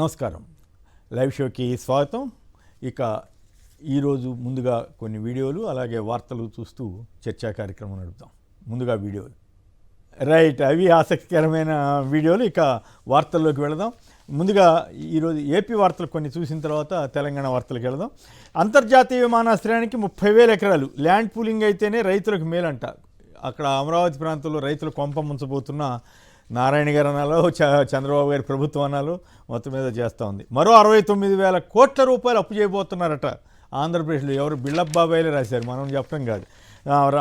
నమస్కారం. లైవ్ షోకి స్వాగతం. ఇక ఈరోజు ముందుగా కొన్ని వీడియోలు అలాగే వార్తలు చూస్తూ చర్చా కార్యక్రమం నడుపుతాం. ముందుగా వీడియోలు రైట్, అవి ఆసక్తికరమైన వీడియోలు. ఇక వార్తల్లోకి వెళదాం. ముందుగా ఈరోజు ఏపీ వార్తలు కొన్ని చూసిన తర్వాత తెలంగాణ వార్తలకు వెళదాం. అంతర్జాతీయ విమానాశ్రయానికి 30,000 ఎకరాలు ల్యాండ్ పూలింగ్ అయితేనే రైతులకు మేలంట. అక్కడ అమరావతి ప్రాంతంలో రైతులు కొంప ముంచబోతున్న నారాయణ గారు అనాలో చంద్రబాబు గారి ప్రభుత్వం అనాలో మొత్తం మీద చేస్తూ ఉంది. మరో 69,000 కోట్ల రూపాయలు అప్పు చేయబోతున్నారట ఆంధ్రప్రదేశ్లో. ఎవరు బిళ్ళప్ బాబాయిలే రాశారు, మనం చెప్పడం కాదు.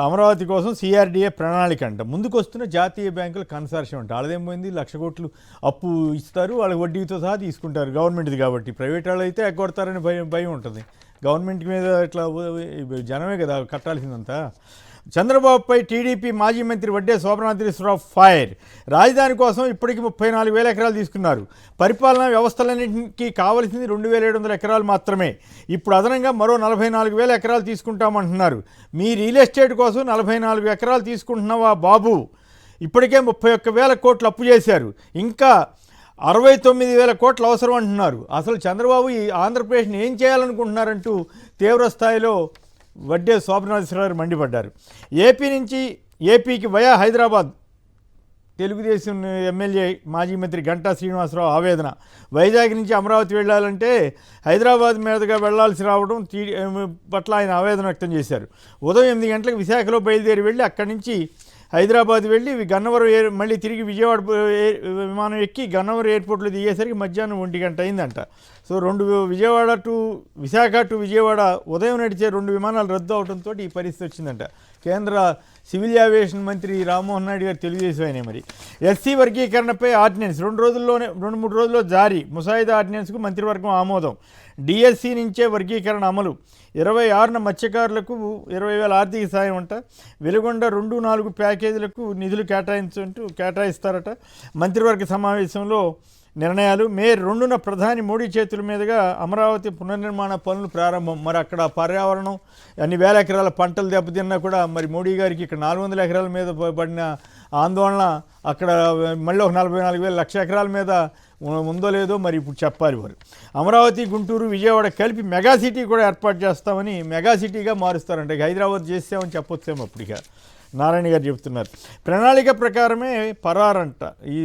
అమరావతి కోసం సిఆర్డీఏ ప్రణాళిక అంట. ముందుకు వస్తున్న జాతీయ బ్యాంకుల కన్సార్షియం అంట. వాళ్ళదేం పోయింది, 1,00,000 కోట్లు అప్పు ఇస్తారు, వాళ్ళకి వడ్డీతో సహా తీసుకుంటారు. గవర్నమెంట్ది కాబట్టి, ప్రైవేట్ వాళ్ళు అయితే ఎగ్గొడతారని భయం ఉంటుంది. గవర్నమెంట్ మీద ఇట్లా జనమే కదా కట్టాల్సిందంతా. చంద్రబాబుపై టీడీపీ మాజీ మంత్రి వడ్డే శోభనాద్రీశ్వరరావు ఫైర్. రాజధాని కోసం ఇప్పటికీ 34,000 ఎకరాలు తీసుకున్నారు. పరిపాలనా వ్యవస్థలన్నింటికీ కావలసింది 2,700 ఎకరాలు మాత్రమే. ఇప్పుడు అదనంగా మరో 44,000 ఎకరాలు తీసుకుంటామంటున్నారు. మీ రియల్ ఎస్టేట్ కోసం 44 ఎకరాలు తీసుకుంటున్నావా బాబు? ఇప్పటికే 31,000 కోట్లు అప్పు చేశారు, ఇంకా 69,000 కోట్లు అవసరం అంటున్నారు. అసలు చంద్రబాబు ఈ ఆంధ్రప్రదేశ్ని ఏం చేయాలనుకుంటున్నారంటూ తీవ్ర స్థాయిలో వడ్డే శోభనాద్రీశ్వరరావు మండిపడ్డారు. ఏపీ నుంచి ఏపీకి వయా హైదరాబాద్ తెలుగుదేశం ఎమ్మెల్యే మాజీ మంత్రి గంటా శ్రీనివాసరావు ఆవేదన. వైజాగ్ నుంచి అమరావతి వెళ్ళాలంటే హైదరాబాద్ మీదుగా వెళ్లాల్సి రావడం పట్ల ఆయన ఆవేదన వ్యక్తం చేశారు. ఉదయం 8 గంటలకు విశాఖలో బయలుదేరి వెళ్ళి అక్కడి నుంచి హైదరాబాద్ వెళ్ళి గన్నవరం మళ్ళీ తిరిగి విజయవాడ విమానం ఎక్కి గన్నవరం ఎయిర్పోర్ట్లో దిగేసరికి మధ్యాహ్నం 1 గంట అయిందంట. So Vijayawada to Visakha to Vijayawada ఉదయం నడిచే 2 విమానాలు రద్దు అవడంతో ఈ పరిస్థితి వచ్చిందంట. కేంద్ర సివిల్ ఏవియేషన్ మంత్రి రామ్మోహన్ నాయుడు గారు తెలుగుదేశం అయినా. మరి ఎస్సీ వర్గీకరణపై ఆర్డినెన్స్ 2-3 రోజుల్లో జారీ. ముసాయిదా ఆర్డినెన్స్కు మంత్రివర్గం ఆమోదం. డిఎస్సి నుంచే వర్గీకరణ అమలు. 26న మత్స్యకారులకు 20,000 ఆర్థిక సాయం అంట. వెలుగొండ 2-4 ప్యాకేజీలకు నిధులు కేటాయిస్తారట. మంత్రివర్గ సమావేశంలో నిర్ణయాలు. మే 2న ప్రధాని మోడీ చేతుల మీదుగా అమరావతి పునర్నిర్మాణ పనులు ప్రారంభం. మరి అక్కడ పర్యావరణం అన్ని వేల ఎకరాల పంటలు దెబ్బతిన్నా కూడా మరి మోడీ గారికి ఇక్కడ 400 ఎకరాల మీద పడిన ఆందోళన అక్కడ మళ్ళీ ఒక 44,000 లక్ష ఎకరాల మీద ఉందో లేదో మరి ఇప్పుడు చెప్పాలి వారు. అమరావతి గుంటూరు విజయవాడ కలిపి మెగా సిటీ కూడా ఏర్పాటు చేస్తామని, మెగా సిటీగా మారుస్తారంట. హైదరాబాద్ చేస్తామని చెప్పొచ్చాము అప్పటిగా నారాయణ గారు చెప్తున్నారు. ప్రణాళిక ప్రకారమే పరారంట. ఈ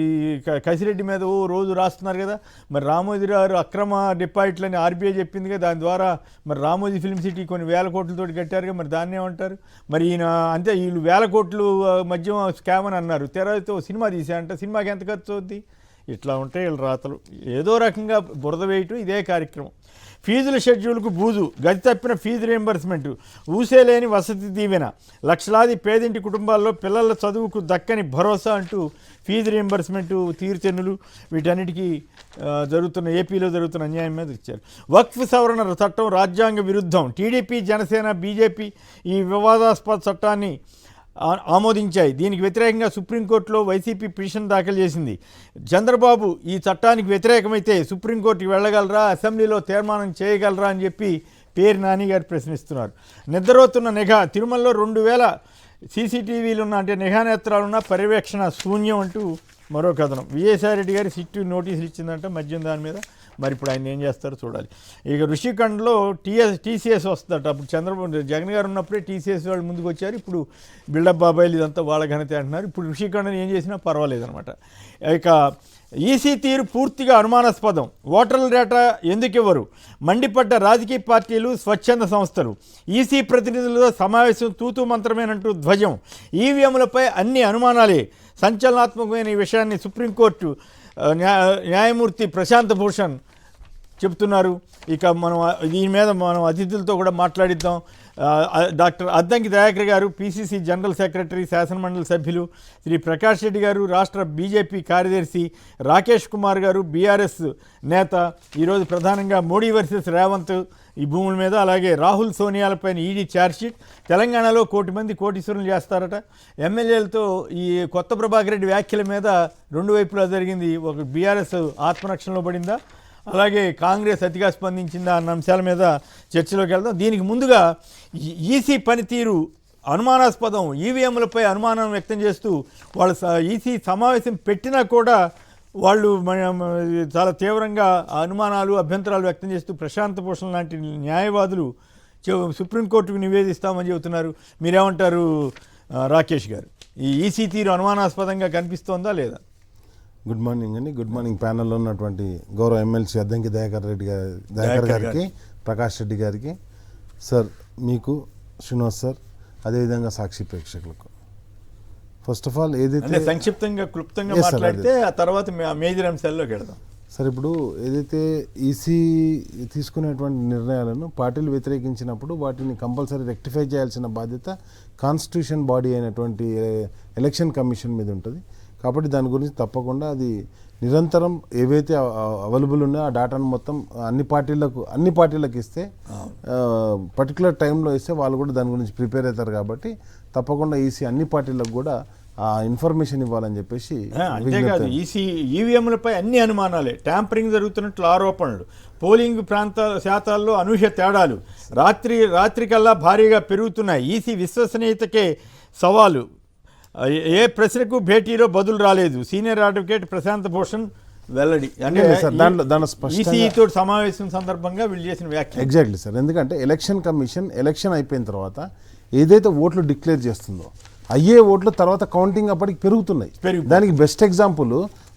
కసిరెడ్డి మీద రోజు రాస్తున్నారు కదా. మరి రామోజీ గారు అక్రమ డిపాజిట్లని ఆర్బీఐ చెప్పింది కదా, దాని ద్వారా మరి రామోజీ ఫిల్మ్ సిటీ కొన్ని 1,000 కోట్లతోటి కట్టారుగా. మరి దాన్ని ఏమంటారు? మరి ఈయన అంతే, వీళ్ళు 1,000 కోట్లు మద్యం స్కామ్ అని అన్నారు. తెరతో సినిమా తీసాయంట, సినిమాకి ఎంత ఖర్చు అవుద్ది? ఇట్లా ఉంటాయి వీళ్ళ రాతలు. ఏదో రకంగా బురద వేయటం ఇదే కార్యక్రమం. ఫీజుల షెడ్యూల్కు బూజు, గతి తప్పిన ఫీజు రీయింబర్స్మెంటు, ఊసేలేని వసతి దీవెన, లక్షలాది పేదింటి కుటుంబాల్లో పిల్లల చదువుకు దక్కని భరోసా అంటూ ఫీజు రీయింబర్స్మెంటు, తీరుతెన్నులు వీటన్నిటికీ ఏపీలో జరుగుతున్న అన్యాయం మీద ఇచ్చారు. వక్ఫ్ సవరణ చట్టం రాజ్యాంగ విరుద్ధం. టీడీపీ జనసేన బీజేపీ ఈ వివాదాస్పద చట్టాన్ని ఆమోదించాయి. దీనికి వ్యతిరేకంగా సుప్రీంకోర్టులో వైసీపీ పిటిషన్ దాఖలు చేసింది. చంద్రబాబు ఈ చట్టానికి వ్యతిరేకమైతే సుప్రీంకోర్టుకి వెళ్ళగలరా, అసెంబ్లీలో తీర్మానం చేయగలరా అని చెప్పి పేరు నాని గారు ప్రశ్నిస్తున్నారు. నిద్రపోతున్న నిఘా. తిరుమలలో 2,000 సీసీటీవీలున్న అంటే నిఘా నేత్రాలున్న పర్యవేక్షణ శూన్యం అంటూ మరో కథనం. విజయసాయిరెడ్డి గారి సిట్టు నోటీసులు ఇచ్చిందంట మద్యం దాని మీద. మరి ఇప్పుడు ఆయన ఏం చేస్తారో చూడాలి. ఇక ఋషికొండలో టీసీఎస్ వస్తుందట. అప్పుడు చంద్రబాబు జగన్ గారు ఉన్నప్పుడే టీసీఎస్ వాళ్ళు ముందుకు వచ్చారు. ఇప్పుడు బిల్డప్ బాబాయిలు ఇదంతా వాళ్ళ ఘనత అంటున్నారు. ఇప్పుడు ఋషికొండని ఏం చేసినా పర్వాలేదనమాట. ఇక ఈసీ తీరు పూర్తిగా అనుమానాస్పదం. ఓటర్ల డేటా ఎందుకు ఇవ్వరు? మండిపడ్డ రాజకీయ పార్టీలు, స్వచ్ఛంద సంస్థలు. ఈసీ ప్రతినిధులతో సమావేశం తూతూ మంత్రమేనంటూ ధ్వజం. ఈవీఎంలపై అన్ని అనుమానాలే. సంచలనాత్మకమైన ఈ విషయాన్ని సుప్రీంకోర్టు న్యాయమూర్తి ప్రశాంత్ భూషణ్ చెబుతున్నారు. ఇక దీని మీద మనం అతిథులతో కూడా మాట్లాడిద్దాం. డాక్టర్ అద్దంకి దయాకర్ గారు పీసీసీ జనరల్ సెక్రటరీ, శాసనమండలి సభ్యులు. శ్రీ ప్రకాష్ రెడ్డి గారు రాష్ట్ర బీజేపీ కార్యదర్శి. రాకేష్ కుమార్ గారు బీఆర్ఎస్ నేత. ఈరోజు ప్రధానంగా మోడీ వర్సెస్ రేవంత్ ఈ భూముల మీద, అలాగే రాహుల్ సోనియాలపైన ఈడీ ఛార్జ్షీట్. తెలంగాణలో 1,000,000 మంది కోటీశ్వరులు చేస్తారట. ఎమ్మెల్యేలతో ఈ కొత్త ప్రభాకర్ రెడ్డి వ్యాఖ్యల మీద 2 వైపులా జరిగింది. ఒక బీఆర్ఎస్ ఆత్మరక్షణలో పడిందా, అలాగే కాంగ్రెస్ అతిగా స్పందించిందా అన్న అంశాల మీద చర్చలోకి వెళ్దాం. దీనికి ముందుగా ఈసీ పనితీరు అనుమానాస్పదం. ఈవీఎంలపై అనుమానం వ్యక్తం చేస్తూ వాళ్ళు ఈసీ సమావేశం పెట్టినా కూడా వాళ్ళు చాలా తీవ్రంగా అనుమానాలు అభ్యంతరాలు వ్యక్తం చేస్తూ ప్రశాంత్ భూషణ్ లాంటి న్యాయవాదులు సుప్రీంకోర్టుకు నివేదిస్తామని చెబుతున్నారు. మీరేమంటారు రాకేష్ గారు? ఈ ఈసీ తీరు అనుమానాస్పదంగా కనిపిస్తోందా లేదా? గుడ్ మార్నింగ్ అండి. గుడ్ మార్నింగ్ ప్యానెల్లో ఉన్నటువంటి గౌరవ ఎమ్మెల్సీ అద్దంకి దయాకర్ గారికి, ప్రకాష్ రెడ్డి గారికి, సార్ మీకు, శ్రీనివాస్ సార్, అదేవిధంగా సాక్షి ప్రేక్షకులకు ఫస్ట్ ఆఫ్ ఆల్ ఏదైతే సంక్షిప్తంగా క్లుప్తంగా మాట్లాడితే ఆ తర్వాత మేజర్ అంశాల్లోకి వెళదాం. సార్ ఇప్పుడు ఏదైతే ఈసీ తీసుకునేటువంటి నిర్ణయాలను పార్టీలు వ్యతిరేకించినప్పుడు వాటిని కంపల్సరీ రెక్టిఫై చేయాల్సిన బాధ్యత కాన్స్టిట్యూషన్ బాడీ అయినటువంటి ఎలక్షన్ కమిషన్ మీద ఉంటుంది. కాబట్టి దాని గురించి తప్పకుండా అది నిరంతరం ఏవైతే అవైలబుల్ ఉన్నాయో ఆ డేటాను మొత్తం అన్ని పార్టీలకు ఇస్తే పర్టికులర్ టైంలో ఇస్తే వాళ్ళు కూడా దాని గురించి ప్రిపేర్ అవుతారు. కాబట్టి తప్పకుండా ఈసీ అన్ని పార్టీలకు కూడా ఆ ఇన్ఫర్మేషన్ ఇవ్వాలని చెప్పేసి. అంతేకాదు ఈవీఎంలపై అన్ని అనుమానాలే, ట్యాంపరింగ్ జరుగుతున్నట్లు ఆరోపణలు, పోలింగ్ శాతాల్లో అనూహ్య తేడాలు, రాత్రికల్లా భారీగా పెరుగుతున్నాయి. ఈసీ విశ్వసనీయతకే సవాలు, ఏ ప్రశ్నకు భేటీలో బదులు రాలేదు. సీనియర్ అడ్వకేట్ ప్రశాంత్ భూషణ్ వెల్లడి. అంటే ఈసీతో సమావేశం సందర్భంగా వీళ్ళు చేసిన వ్యాఖ్య. Exactly sir. ఎందుకంటే ఎలక్షన్ కమిషన్ ఎలక్షన్ అయిపోయిన తర్వాత ఏదైతే ఓట్లు డిక్లేర్ చేస్తుందో అయ్యే ఓట్లు తర్వాత కౌంటింగ్ అప్పటికి పెరుగుతున్నాయి. దానికి బెస్ట్ ఎగ్జాంపుల్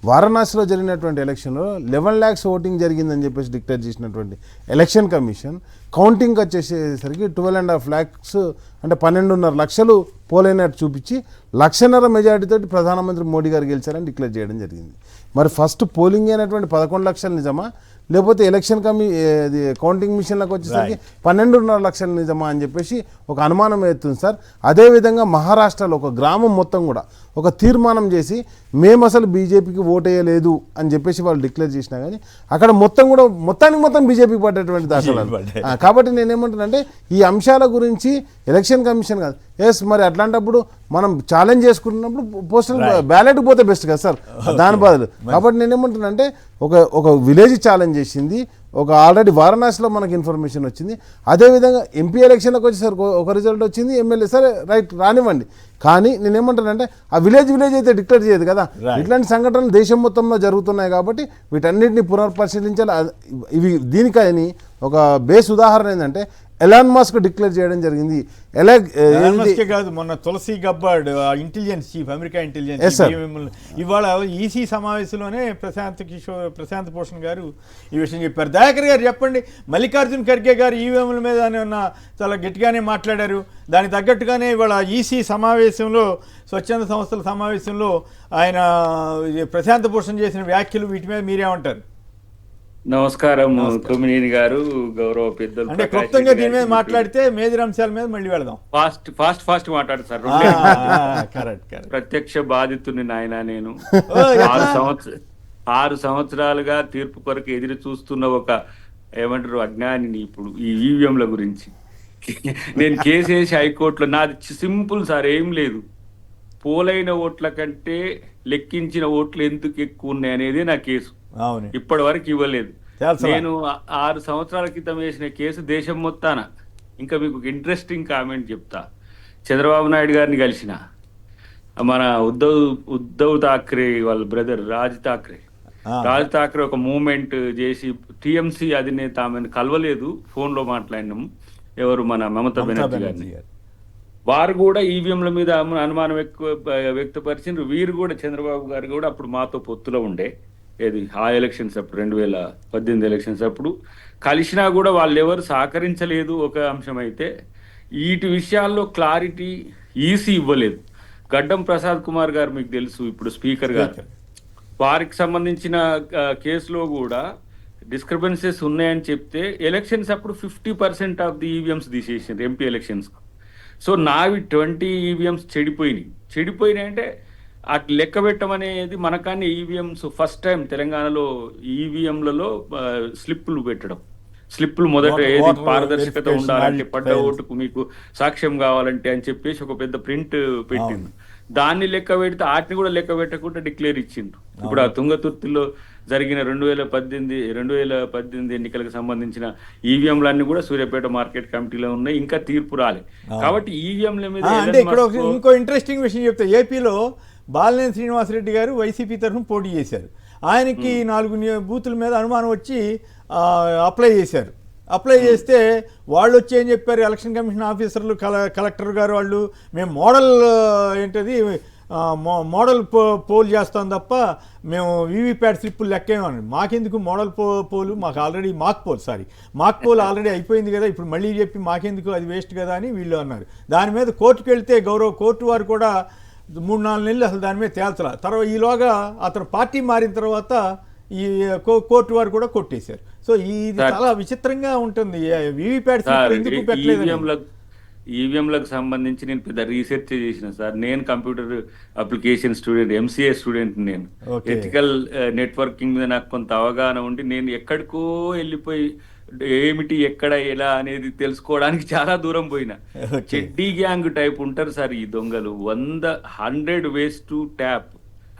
వారణాసిలో జరిగినటువంటి ఎలక్షన్లో 11 lakhs ఓటింగ్ జరిగిందని చెప్పేసి డిక్లేర్ చేసినటువంటి ఎలక్షన్ కమిషన్ కౌంటింగ్ వచ్చేసేసరికి 12.5 lakhs అంటే 12.5 లక్షలు పోలైనట్టు చూపించి 1.5 లక్షల మెజారిటీతో ప్రధానమంత్రి మోడీ గారు గెలిచారని డిక్లేర్ చేయడం జరిగింది. మరి ఫస్ట్ పోలింగ్ అయినటువంటి 11 లక్షలు నిజమా, లేకపోతే ఎలక్షన్ కౌంటింగ్ మిషన్లకు వచ్చేసరికి 12.5 లక్షలు నిజమా అని చెప్పేసి ఒక అనుమానం ఎత్తుంది సార్. అదేవిధంగా మహారాష్ట్రలో ఒక గ్రామం మొత్తం కూడా ఒక తీర్మానం చేసి మేము అసలు బీజేపీకి ఓటేయలేదు అని చెప్పేసి వాళ్ళు డిక్లేర్ చేసినా కానీ అక్కడ మొత్తం బీజేపీకి పడ్డటువంటి దాఖలాలు. కాబట్టి నేనేమంటానంటే ఈ అంశాల గురించి ఎలక్షన్ కమిషన్ కాదు, ఎస్ మరి అట్లాంటప్పుడు మనం ఛాలెంజ్ చేసుకుంటున్నప్పుడు పోస్టల్ బ్యాలెట్కి పోతే బెస్ట్ కదా సార్ దాని బదులు. కాబట్టి నేనేమంటానంటే ఒక విలేజ్ ఛాలెంజ్ చేసింది, ఆల్రెడీ వారణాసిలో మనకి ఇన్ఫర్మేషన్ వచ్చింది. అదేవిధంగా ఎంపీ ఎలక్షన్లకు వచ్చేసరికి ఒక రిజల్ట్ వచ్చింది, ఎమ్మెల్యే సరే రైట్ రానివ్వండి. కానీ నేనేమంటానంటే ఆ విలేజ్ అయితే డిక్లేర్ చేయదు కదా. ఇట్లాంటి సంఘటనలు దేశం మొత్తంలో జరుగుతున్నాయి కాబట్టి వీటన్నిటిని పునర్పరిశీలించాలి. ఇవి దీనికని ఒక బేస్ ఉదాహరణ ఏంటంటే ఎలాన్ మస్క్ డిక్లేర్ చేయడం జరిగింది. కాదు, మొన్న Tulsi Gabbard intelligence chief, America intelligence, ఇవాళ ఈసీ సమావేశంలోనే ప్రశాంత్ భూషణ్ గారు ఈ విషయం చెప్పారు. దయాకర్ గారు చెప్పండి, మల్లికార్జున్ ఖర్గే గారు ఈవీఎంల మీద చాలా గట్టిగానే మాట్లాడారు. దానికి తగ్గట్టుగానే ఇవాళ ఈసీ సమావేశంలో, స్వచ్ఛంద సంస్థల సమావేశంలో ఆయన ప్రశాంత్ భూషణ్ చేసిన వ్యాఖ్యలు, వీటి మీద మీరేమంటారు? నమస్కారం కొమ్మినేని గారు, గౌరవ పెద్దలు. అంటే క్లుప్తంగా దీని మీద మాట్లాడితే మేజర్ అంశాల మీద మళ్ళీ వెళదాం. ఫాస్ట్ మాట్లాడు సార్. ప్రత్యక్ష బాధితుని నాయన నేను. 6 సంవత్సరాలుగా తీర్పు కొరకు ఎదురు చూస్తున్న ఒక ఏమంటారు అజ్ఞానిని ఇప్పుడు ఈ ఈవీఎంల గురించి. నేను కేసు వేసి హైకోర్టులో, నాది సింపుల్ సార్, ఏం లేదు. పోలైన ఓట్ల కంటే లెక్కించిన ఓట్లు ఎందుకు ఎక్కువ ఉన్నాయి అనేది నా కేసు. ఇప్పటి వరకు ఇవ్వలేదు. నేను 6 సంవత్సరాల క్రితం వేసిన కేసు దేశం మొత్తాన. ఇంకా మీకు ఇంట్రెస్టింగ్ కామెంట్ చెప్తా. చంద్రబాబు నాయుడు గారిని కలిసిన, మన ఉద్ధవ్ ఠాక్రే వాళ్ళ బ్రదర్ రాజ్ ఠాక్రే ఒక మూమెంట్ చేసి టీఎంసీ అధినేత ఆమెను కలవలేదు, ఫోన్లో మాట్లాడినాము. ఎవరు, మన మమతా బెనర్జీ గారిని. వారు కూడా ఈవీఎంల మీద అనుమానం వ్యక్తపరిచిండ్రు. వీరు కూడా, చంద్రబాబు గారు కూడా అప్పుడు మాతో పొత్తులో ఉండే, ఏది ఆ ఎలక్షన్స్ అప్పుడు 2018 ఎలక్షన్స్ అప్పుడు కలిసినా కూడా వాళ్ళు ఎవరు సహకరించలేదు. ఒక అంశం అయితే వీటి విషయాల్లో క్లారిటీ ఈసీ ఇవ్వలేదు. గడ్డం ప్రసాద్ కుమార్ గారు మీకు తెలుసు, ఇప్పుడు స్పీకర్ గారు, వారికి సంబంధించిన కేసులో కూడా డిస్క్రిపెన్సీస్ ఉన్నాయని చెప్తే ఎలక్షన్స్ అప్పుడు 50% ఆఫ్ ది ఈవీఎంస్ తీసేసింది ఎంపీ ఎలక్షన్స్. సో నావి 20 ఈవీఎంస్ చెడిపోయినాయి అంటే అటు లెక్క పెట్టమనేది మనకాన్ని ఈవీఎంస్ ఫస్ట్ టైం తెలంగాణలో ఈవీఎంలలో స్లిప్పులు పెట్టడం. స్లిప్పులు మొదట ఏది పారదర్శకత ఉండాలంటే, పడ్డ ఓటుకు మీకు సాక్ష్యం కావాలంటే అని చెప్పేసి ఒక పెద్ద ప్రింట్ పెట్టింది. దాన్ని లెక్క పెడితే వాటిని కూడా లెక్క పెట్టకుండా డిక్లేర్ ఇచ్చిండ్రు. ఇప్పుడు ఆ తుంగతుర్తిలో జరిగిన 2018 ఎన్నికలకు సంబంధించిన ఈవీఎంలన్నీ కూడా సూర్యాపేట మార్కెట్ కమిటీలో ఉన్నాయి, ఇంకా తీర్పు రాలే. కాబట్టి ఈవీఎంల మీద ఇంకో ఇంట్రెస్టింగ్ విషయం చెప్తే, ఏపీలో బాలినేని శ్రీనివాసరెడ్డి గారు వైసీపీ తరఫున పోటీ చేశారు. ఆయనకి 4 బూతుల మీద అనుమానం వచ్చి అప్లై చేశారు. అప్లై చేస్తే వాళ్ళు వచ్చి ఏం చెప్పారు, ఎలక్షన్ కమిషన్ ఆఫీసర్లు కలెక్టర్ గారు వాళ్ళు, మేము మోడల్ ఏంటది మోడల్ పోల్ చేస్తాం తప్ప మేము వీవీప్యాట్ స్లిప్పులు లెక్కేమని. మాకెందుకు మోడల్ పోలు, మాకు ఆల్రెడీ మాక్ పోల్ ఆల్రెడీ అయిపోయింది కదా, ఇప్పుడు మళ్ళీ చెప్పి మాకెందుకు, అది వేస్ట్ కదా అని వీళ్ళు అన్నారు. దాని మీద కోర్టుకు వెళ్తే గౌరవ కోర్టు వారు కూడా 3-4 నెలలు అసలు దాని మీద తేల్చలా. తర్వాత ఈలోగా అతను పార్టీ మారిన తర్వాత ఈ కోర్టు వారు కూడా కొట్టేశారు. సో ఇది చాలా విచిత్రంగా ఉంటుంది. వీవీప్యాట్ స్లిప్పులు ఎందుకు పెట్టలేదు? ఈవీఎంలకు సంబంధించి నేను పెద్ద రీసెర్చ్ చేసిన సార్. నేను computer application student, MCA student. నేను ఎథికల్ నెట్వర్కింగ్ మీద నాకు కొంత అవగాహన ఉండి నేను ఎక్కడికో వెళ్ళిపోయి ఏమిటి ఎక్కడ ఎలా అనేది తెలుసుకోవడానికి చాలా దూరం పోయినా. చెడ్డీ గ్యాంగ్ టైప్ ఉంటారు సార్ ఈ దొంగలు. 100 ways to tap,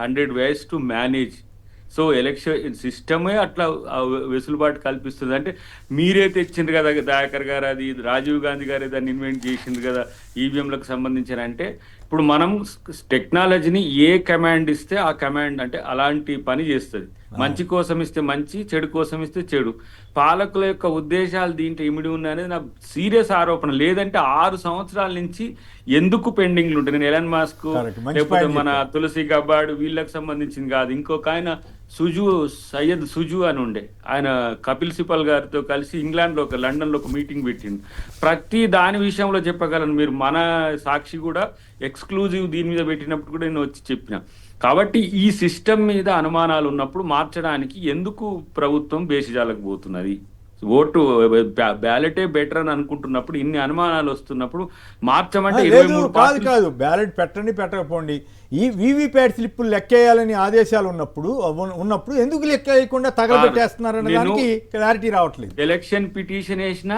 100 ways to manage. So election సిస్టమే అట్లా వెసులుబాటు కల్పిస్తుంది. అంటే మీరే తెచ్చిండ్రు కదా దయాకర్ గారు, అది రాజీవ్ గాంధీ గారే దాన్ని ఇన్వెంట్ చేసిండ్రు కదా ఈవీఎంలకు సంబంధించిన. అంటే ఇప్పుడు మనం టెక్నాలజీని ఏ కమాండ్ ఇస్తే ఆ కమాండ్ అంటే అలాంటి పని చేస్తుంది. మంచి కోసం ఇస్తే మంచి, చెడు కోసం ఇస్తే చెడు. పాలకుల యొక్క ఉద్దేశాలు దీంట్లో ఇమిడి ఉన్నాయనేది నాకు సీరియస్ ఆరోపణ. లేదంటే 6 సంవత్సరాల నుంచి ఎందుకు పెండింగ్లు ఉంటాయి? నేను ఎలన్ మాస్క్ లేకపోతే మన తులసి గబ్బార్డ్ వీళ్ళకి సంబంధించింది కాదు. ఇంకొక ఆయన సయ్యద్ సుజు అని ఉండే, ఆయన కపిల్ సిపల్ గారితో కలిసి ఇంగ్లాండ్లో లండన్లో ఒక మీటింగ్ పెట్టింది. ప్రతి దాని విషయంలో చెప్పగలను. మీరు మన సాక్షి కూడా ఎక్స్క్లూజివ్ దీని మీద పెట్టినప్పుడు కూడా నేను వచ్చి చెప్పిన. కాబట్టి ఈ సిస్టమ్ మీద అనుమానాలు ఉన్నప్పుడు మార్చడానికి ఎందుకు ప్రభుత్వం బేసిజాలకు పోతున్నది? ఓటు బ్యాలెటే బెటర్ అని అనుకుంటున్నప్పుడు, ఇన్ని అనుమానాలు వస్తున్నప్పుడు మార్చమంటే కాదు బ్యాలెట్ పెట్టకపోండి. ఈ వీవీప్యాట్ స్లిప్పులు లెక్కేయాలని ఆదేశాలు ఉన్నప్పుడు ఎందుకు లెక్క వేయకుండా తగలబెట్టేస్తున్నారన్న దానికి క్లారిటీ రావట్లేదు. ఎలక్షన్ పిటిషన్ వేసిన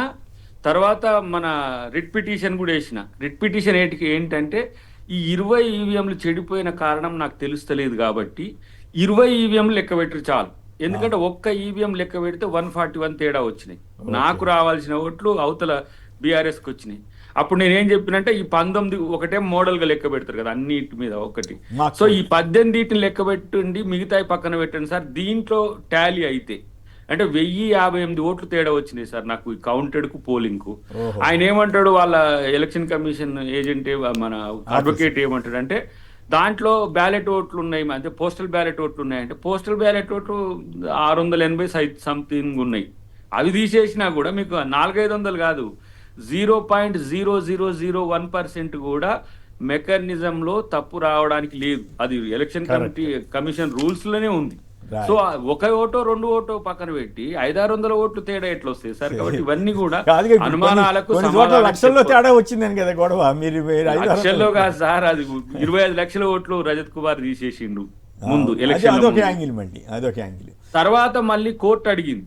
తర్వాత మన రిట్ పిటిషన్ కూడా వేసిన. రిట్ పిటిషన్ ఏంటంటే ఈ 20 ఈవీఎంలు చెడిపోయిన కారణం నాకు తెలుస్తలేదు కాబట్టి 20 ఈవీఎంలు లెక్క పెట్టరు చాలు. ఎందుకంటే ఒక్క ఈవీఎం లెక్క పెడితే 141 తేడా వచ్చినాయి. నాకు రావాల్సిన ఓట్లు అవతల బీఆర్ఎస్కి వచ్చినాయి. అప్పుడు నేనేం చెప్పినంటే ఈ 19 ఒకటే మోడల్గా లెక్క పెడతారు కదా అన్నిటి మీద ఒకటి. సో ఈ 18 లెక్క పెట్టండి, మిగతాయి పక్కన పెట్టండి సార్. దీంట్లో టాలీ అయితే అంటే 1058 ఓట్లు తేడా వచ్చినాయి సార్ నాకు ఈ కౌంటెడ్ కు పోలింగ్ కు. ఆయన ఏమంటాడు, వాళ్ళ ఎలక్షన్ కమిషన్ ఏజెంట్ మన అడ్వకేట్ ఏమంటాడు అంటే దాంట్లో బ్యాలెట్ ఓట్లు ఉన్నాయి, అంటే పోస్టల్ బ్యాలెట్ ఓట్లు ఉన్నాయంటే పోస్టల్ బ్యాలెట్ ఓట్లు 680 సంథింగ్ ఉన్నాయి. అవి తీసేసినా కూడా మీకు 400-500 కాదు, 0.0001% కూడా మెకానిజంలో తప్పు రావడానికి లేదు. అది ఎలక్షన్ కమిషన్ రూల్స్ లోనే ఉంది. సో 1 ఓటో 2 ఓటో పక్కన పెట్టి 500-600 ఓట్లు తేడా ఎట్లా వస్తాయి సార్? కాబట్టి ఇవన్నీ కూడా అనుమానాలకు లక్షల్లో తేడా వచ్చిందని కదా గొడవ. మీరు లక్షల్లో కాదు సార్, అది 25 లక్షల ఓట్లు రజత్ కుమార్ తీసేసిండు ముందు ఎలక్షన్. తర్వాత మళ్ళీ కోర్టు అడిగింది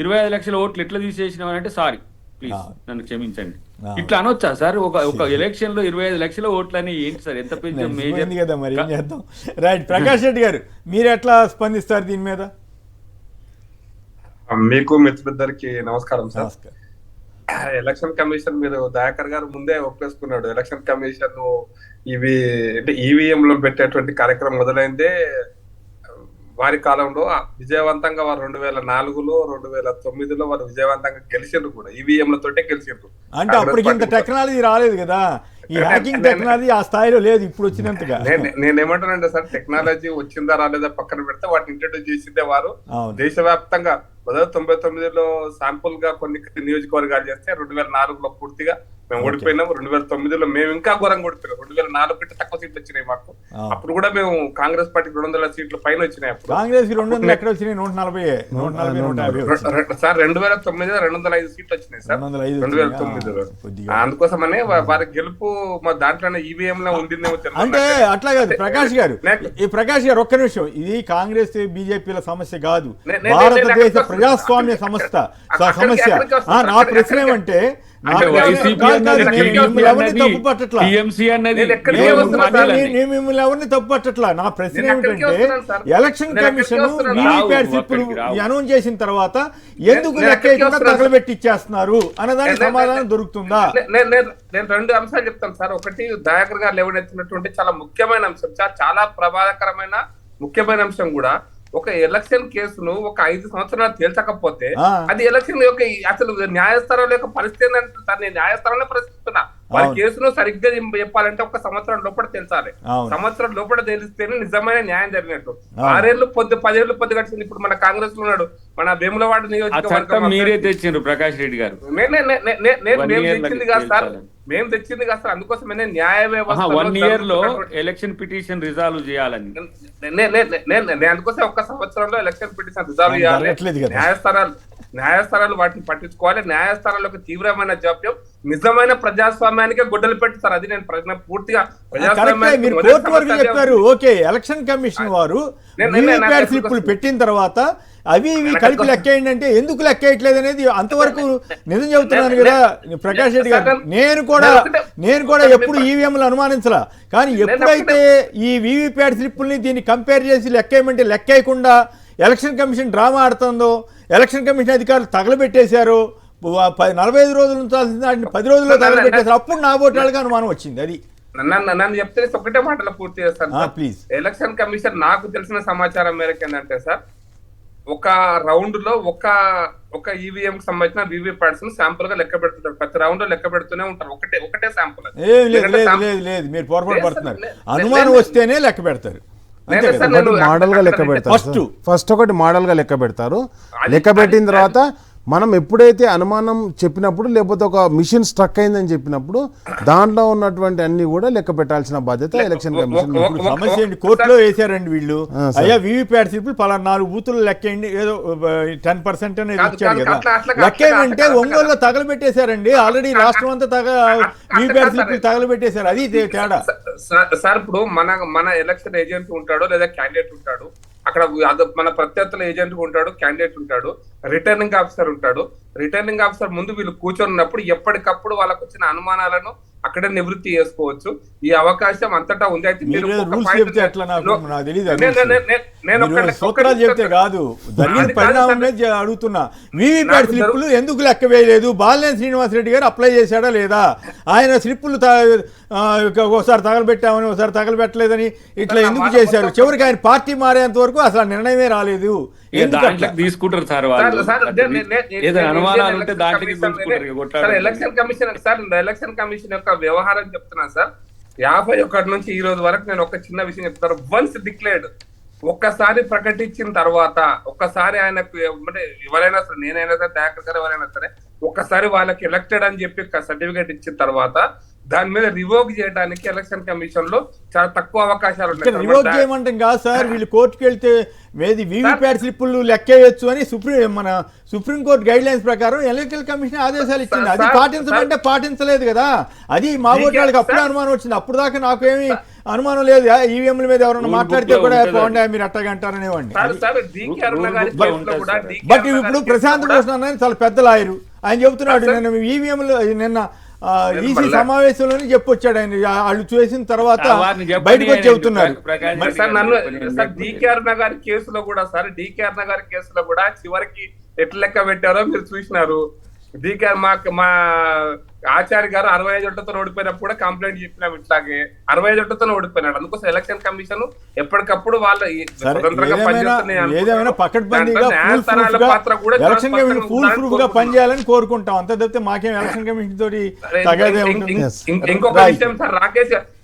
25 లక్షల ఓట్లు ఎట్లా తీసేసినావు అంటే సారీ ప్లీజ్ నన్ను క్షమించండి. ఇట్లా అనొచ్చా సార్? ఒక ఎలక్షన్ లో 25 లక్షల ఓట్లని ఏంటి సార్? ఎంత పెద్ద మేజర్ కదా. మరి ఏం చేద్దాం. రైట్, ప్రకాష్ రెడ్డి గారు మీరు ఎట్లా స్పందిస్తారు దీని మీద? మీకు మిత్రులిద్దరికి నమస్కారం సార్. ఎలక్షన్ కమిషన్ మీరు దయాకర్ గారు ముందే ఒప్పేసుకున్నాడు. ఎలక్షన్ కమిషన్ ఇవి అంటే ఈవీఎం లో పెట్టేటువంటి కార్యక్రమం మొదలైందే వారి కాలంలో విజయవంతంగా వారు 2004లో 2009లో వారు విజయవంతంగా గెలిచిండ్రు కూడా ఈవీఎంలతోటే గెలిచిండ్రు. అంటే అప్పటికి ఇంత టెక్నాలజీ రాలేదు కదా, ఈ హ్యాకింగ్ టెక్నాలజీ ఆ స్థాయిలో లేదు ఇప్పుడు వచ్చినంతగా. నేనేమంటానంటే సార్, టెక్నాలజీ వచ్చిందా రాలేదా పక్కన పెడితే వాటిని ఇంట్రడ్యూస్ చేసిందే వారు. దేశవ్యాప్తంగా 1999లో శాంపుల్ గా కొన్ని నియోజకవర్గాలు చేస్తే 2004లో పూర్తిగా మేము ఓడిపోయినాం. 2009లో మేము ఇంకా ఘోరంగా ఓడిపోయినాం. 2004 కంటే తక్కువ సీట్లు వచ్చినాయి మాకు. అప్పుడు కూడా మేము కాంగ్రెస్ పార్టీకి 200 సీట్లు పైన వచ్చినాయి. అప్పుడు కాంగ్రెస్ 200 ఎక్కడ వచ్చినాయి? 140 సార్. 2009లో 205 సీట్లు వచ్చినాయి సార్ 2009లో. అందుకోసమనే వారి గెలుపు మా దాంట్లోనే ఈవీఎం లో ఉండిందేమో తెలియదు. అంటే అట్లా కాదు ప్రకాష్ గారు. ఈ ప్రకాష్ గారు ఒక్క నిమిషం, ఇది కాంగ్రెస్ బీజేపీల సమస్య కాదు, భారతదేశ ప్రజాస్వామ్య సమస్య. నా ప్రశ్న ఏమంటే మిమ్మల్ని ఎవరిని తప్పు పట్టట్లా. నా ప్రశ్న ఏమిటంటే ఎలక్షన్ కమిషన్ వీవీప్యాట్ స్లిప్పులు అనౌన్స్ చేసిన తర్వాత ఎందుకు లెక్కకుండా తగలబెట్టిచ్చేస్తున్నారు అన్నదానికి సమాధానం దొరుకుతుందా? నేను 2 అంశాలు చెప్తాను సార్. ఒకటి, దయాకర్ గారు లేవనెత్తినటువంటి చాలా ముఖ్యమైన అంశం సార్, చాలా ప్రమాదకరమైన ముఖ్యమైన అంశం కూడా. ఒక ఎలక్షన్ కేసును ఒక 5 సంవత్సరాలు తేల్చకపోతే ఆ. అది ఎలక్షన్ యొక్క అసలు న్యాయస్థానం యొక్క పరిస్థితి ఏంటంటే సార్, నేను న్యాయస్థానంలో ప్రశ్నిస్తున్నా. వారి అవును. కేసును సరిగ్గా చెప్పాలంటే ఒక సంవత్సరం లోపల తెలుసాలి. అవును. సంవత్సరం లోపల తెలిస్తేనే నిజమైన న్యాయం జరిగినట్టు. అవును. 6 ఏళ్ళు 10 ఏళ్ళు పొద్దు గడిచింది. ఇప్పుడు మన కాంగ్రెస్ లో ఉన్నాడు, మన వేములవాడ ఆ చట్టం నియోజకవర్గం మీరే తెచ్చిండ్రు ప్రకాష్ రెడ్డి గారు. మేము 1 year తెచ్చింది కాదు సార్, తెలుసాలి. మేము తెచ్చింది కాదు సార్. అందుకోసమే న్యాయ 1 year లో వ్యవస్థ ఎలక్షన్ పిటిషన్ రిజాల్వ్ చేయాలని. నేను అందుకోసం ఒక్క సంవత్సరంలో ఎలక్షన్ పిటిషన్ రిజాల్వ్ చేయాలి. జరగట్లేదు కదా. న్యాయస్థానాలు వాటిని పట్టించుకోవాలి. న్యాయస్థానాలకు తీవ్రమైన జాప్యం నిజమైన ప్రజాస్వామ్యానికే గొడ్డలు పెట్టుతారు. అది నేను పూర్తిగా కరెక్టే, మీరు కోర్టు వరకు చెప్పారు. ఓకే, ఎలక్షన్ కమిషన్ వారు వీవీప్యాట్ స్లిప్పులు పెట్టిన తర్వాత అవి ఇవి కలిపి లెక్కేయండి అంటే ఎందుకు లెక్కేయట్లేదు అనేది అంతవరకు నిజం చెబుతున్నాను కదా ప్రకాష్ రెడ్డి గారు. నేను కూడా ఎప్పుడు ఈవీఎంలు అనుమానించలా, కానీ ఎప్పుడైతే ఈ వీవీప్యాట్ స్లిప్పుల్ని దీన్ని కంపేర్ చేసి లెక్కేయమంటే లెక్కేయకుండా ఎలక్షన్ కమిషన్ డ్రామా ఆడుతుందో, ఎలక్షన్ కమిషన్ అధికారులు తగలబెట్టేశారో, 45 రోజులు ఉంచాల్సిన దాన్ని 10 రోజుల్లో తగలబెట్టేశారు. అప్పుడు నా ఓటాలుగా అనుమానం వచ్చింది. అది నన్ను చెప్తే ఒకటే మాటలో పూర్తి చేస్తాను ప్లీజ్. ఎలక్షన్ కమిషన్ నాకు తెలిసిన సమాచారం మేరకు ఏంటంటే సార్, ఒక రౌండ్ లో ఒక ఈవీఎం కి సంబంధించిన వీవీప్యాట్స్ ను శాంపుల్ గా లెక్క పెడుతుంటారు. ప్రతి రౌండ్ లో లెక్క పెడుతూనే ఉంటారు. ఒకటే శాంపుల్. లేదు, మీరు పొరపాటు పడుతున్నారు. అనుమానం వస్తేనే లెక్క పెడతారు. మోడల్ గా లెక్క పెడతారు. ఫస్ట్ ఒకటి మోడల్ గా లెక్క పెడతారు. లెక్క పెట్టిన తర్వాత మనం ఎప్పుడైతే అనుమానం చెప్పినప్పుడు, లేకపోతే ఒక మిషన్ స్ట్రక్ అయిందని చెప్పినప్పుడు దాంట్లో ఉన్నటువంటి అన్ని కూడా లెక్క పెట్టాల్సిన బాధ్యత ఎలక్షన్ కమిషన్. సమస్య ఏంటి, కోర్టులో వేశారండి వీళ్ళు. అయ్యా వీవీప్యాట్ స్లిప్పులు పలానా 4 బూతులు లెక్కేయండి, ఏదో 10% అనేది ఇచ్చాడు కదా, లెక్కేయమంటే ఒంగోలులో తగలబెట్టేశారండి. ఆల్రెడీ రాష్ట్రం అంతా వీవీప్యాట్ స్లిప్పులు తగలబెట్టేశారు. అది తేడా సార్. ఇప్పుడు మన ఎలక్షన్ ఏజెంట్ ఉంటాడో లేదా క్యాండిడేట్ ఉంటాడు, అక్కడ మన ప్రత్యర్థుల ఏజెంట్ ఉంటాడు, క్యాండిడేట్ ఉంటాడు, రిటర్నింగ్ ఆఫీసర్ ఉంటాడు. రిటర్నింగ్ ఆఫీసర్ ముందు వీళ్ళు కూర్చొన్నప్పుడు ఎప్పటికప్పుడు వాళ్ళకు వచ్చిన అనుమానాలను అక్కడే నివృత్తి చేసుకోవచ్చు. ఈ అవకాశం అంతటా ఉంది. అయితే సూత్రాలు చెప్తే కాదు, జరిగిన పరిణామమే అడుగుతున్నా. వీవీప్యాట్ స్లిప్పులు ఎందుకు లెక్క వేయలేదు? బాలినేని శ్రీనివాసరెడ్డి గారు అప్లై చేశాడా లేదా? ఆయన స్లిప్పులు ఒకసారి తగలబెట్టామని, ఒకసారి తగలబెట్టలేదని ఇట్లా ఎందుకు చేశారు? చివరికి ఆయన పార్టీ మారేంత వరకు అసలు నిర్ణయం రాలేదు. తీసుకుంటారు సార్ ఎలక్షన్ కమిషన్ యొక్క వ్యవహారం చెప్తున్నా సార్. 51 నుంచి ఈ రోజు వరకు నేను ఒక చిన్న విషయం చెప్తాను. వన్స్ డిక్లేర్డ్, ఒక్కసారి ప్రకటించిన తర్వాత, ఒక్కసారి ఆయనకు అంటే ఎవరైనా సరే, నేనైనా సరే, దయాకర్ గారు ఎవరైనా సరే, ఒక్కసారి వాళ్ళకి ఎలక్టెడ్ అని చెప్పి సర్టిఫికేట్ ఇచ్చిన తర్వాత దాని మీద రివోక్ చేయడానికి ఎలక్షన్ కమిషన్ లో చాలా తక్కువ అవకాశాలు ఉన్నాయి. రివోక్ చేయమంటాం కాదు సార్, వీళ్ళు కోర్టుకు వెళ్తే వీవీప్యాట్ స్లిప్పులు లెక్కేయచ్చు అని మన సుప్రీంకోర్టు గైడ్ లైన్స్ ప్రకారం ఎలక్షన్ కమిషన్ ఆదేశాలు ఇచ్చింది. అది పాటించమంటే పాటించలేదు కదా. అది మా ఓట్లకి అప్పుడే అనుమానం వచ్చింది. అప్పుడు దాకా నాకేమీ అనుమానం లేదు. ఈవీఎంల మీద ఎవరైనా మాట్లాడితే కూడా పోండి మీరు అట్టగా అంటారనేవాడిని. బట్ ఇప్పుడు ప్రశాంత్ భూషణ్ అనేది చాలా పెద్ద లాయరు. ఆయన చెబుతున్నాడు, నిన్న ఈసీ సమావేశంలోనే చెప్పొచ్చాడు ఆయన. వాళ్ళు చేసిన తర్వాత బయటకు వచ్చి చెబుతున్నారు. డీకే అరుణ గారి కేసులో కూడా సార్, డీకే అరుణ గారి కేసులో కూడా చివరికి ఎట్లా లెక్క పెట్టారో మీరు చూసినారు. డీకే మా ఆచార్య గారు 65 ఓట్లతో ఓడిపోయినప్పుడు కూడా కంప్లైంట్ చెప్పినాం. ఇట్లాగే 65 ఓట్లతో ఓడిపోయినాడు. అందుకోసం ఎలక్షన్ కమిషన్ ఎప్పటికప్పుడు వాళ్ళు ఏదేమైనా పకడ్బందీగా ఫుల్ ప్రూఫ్ గా పనిచేయాలని కోరుకుంటాం. అంత తప్పితే మాకేం ఎలక్షన్ కమిషన్ తోటి ఇంకొక విషయం సార్,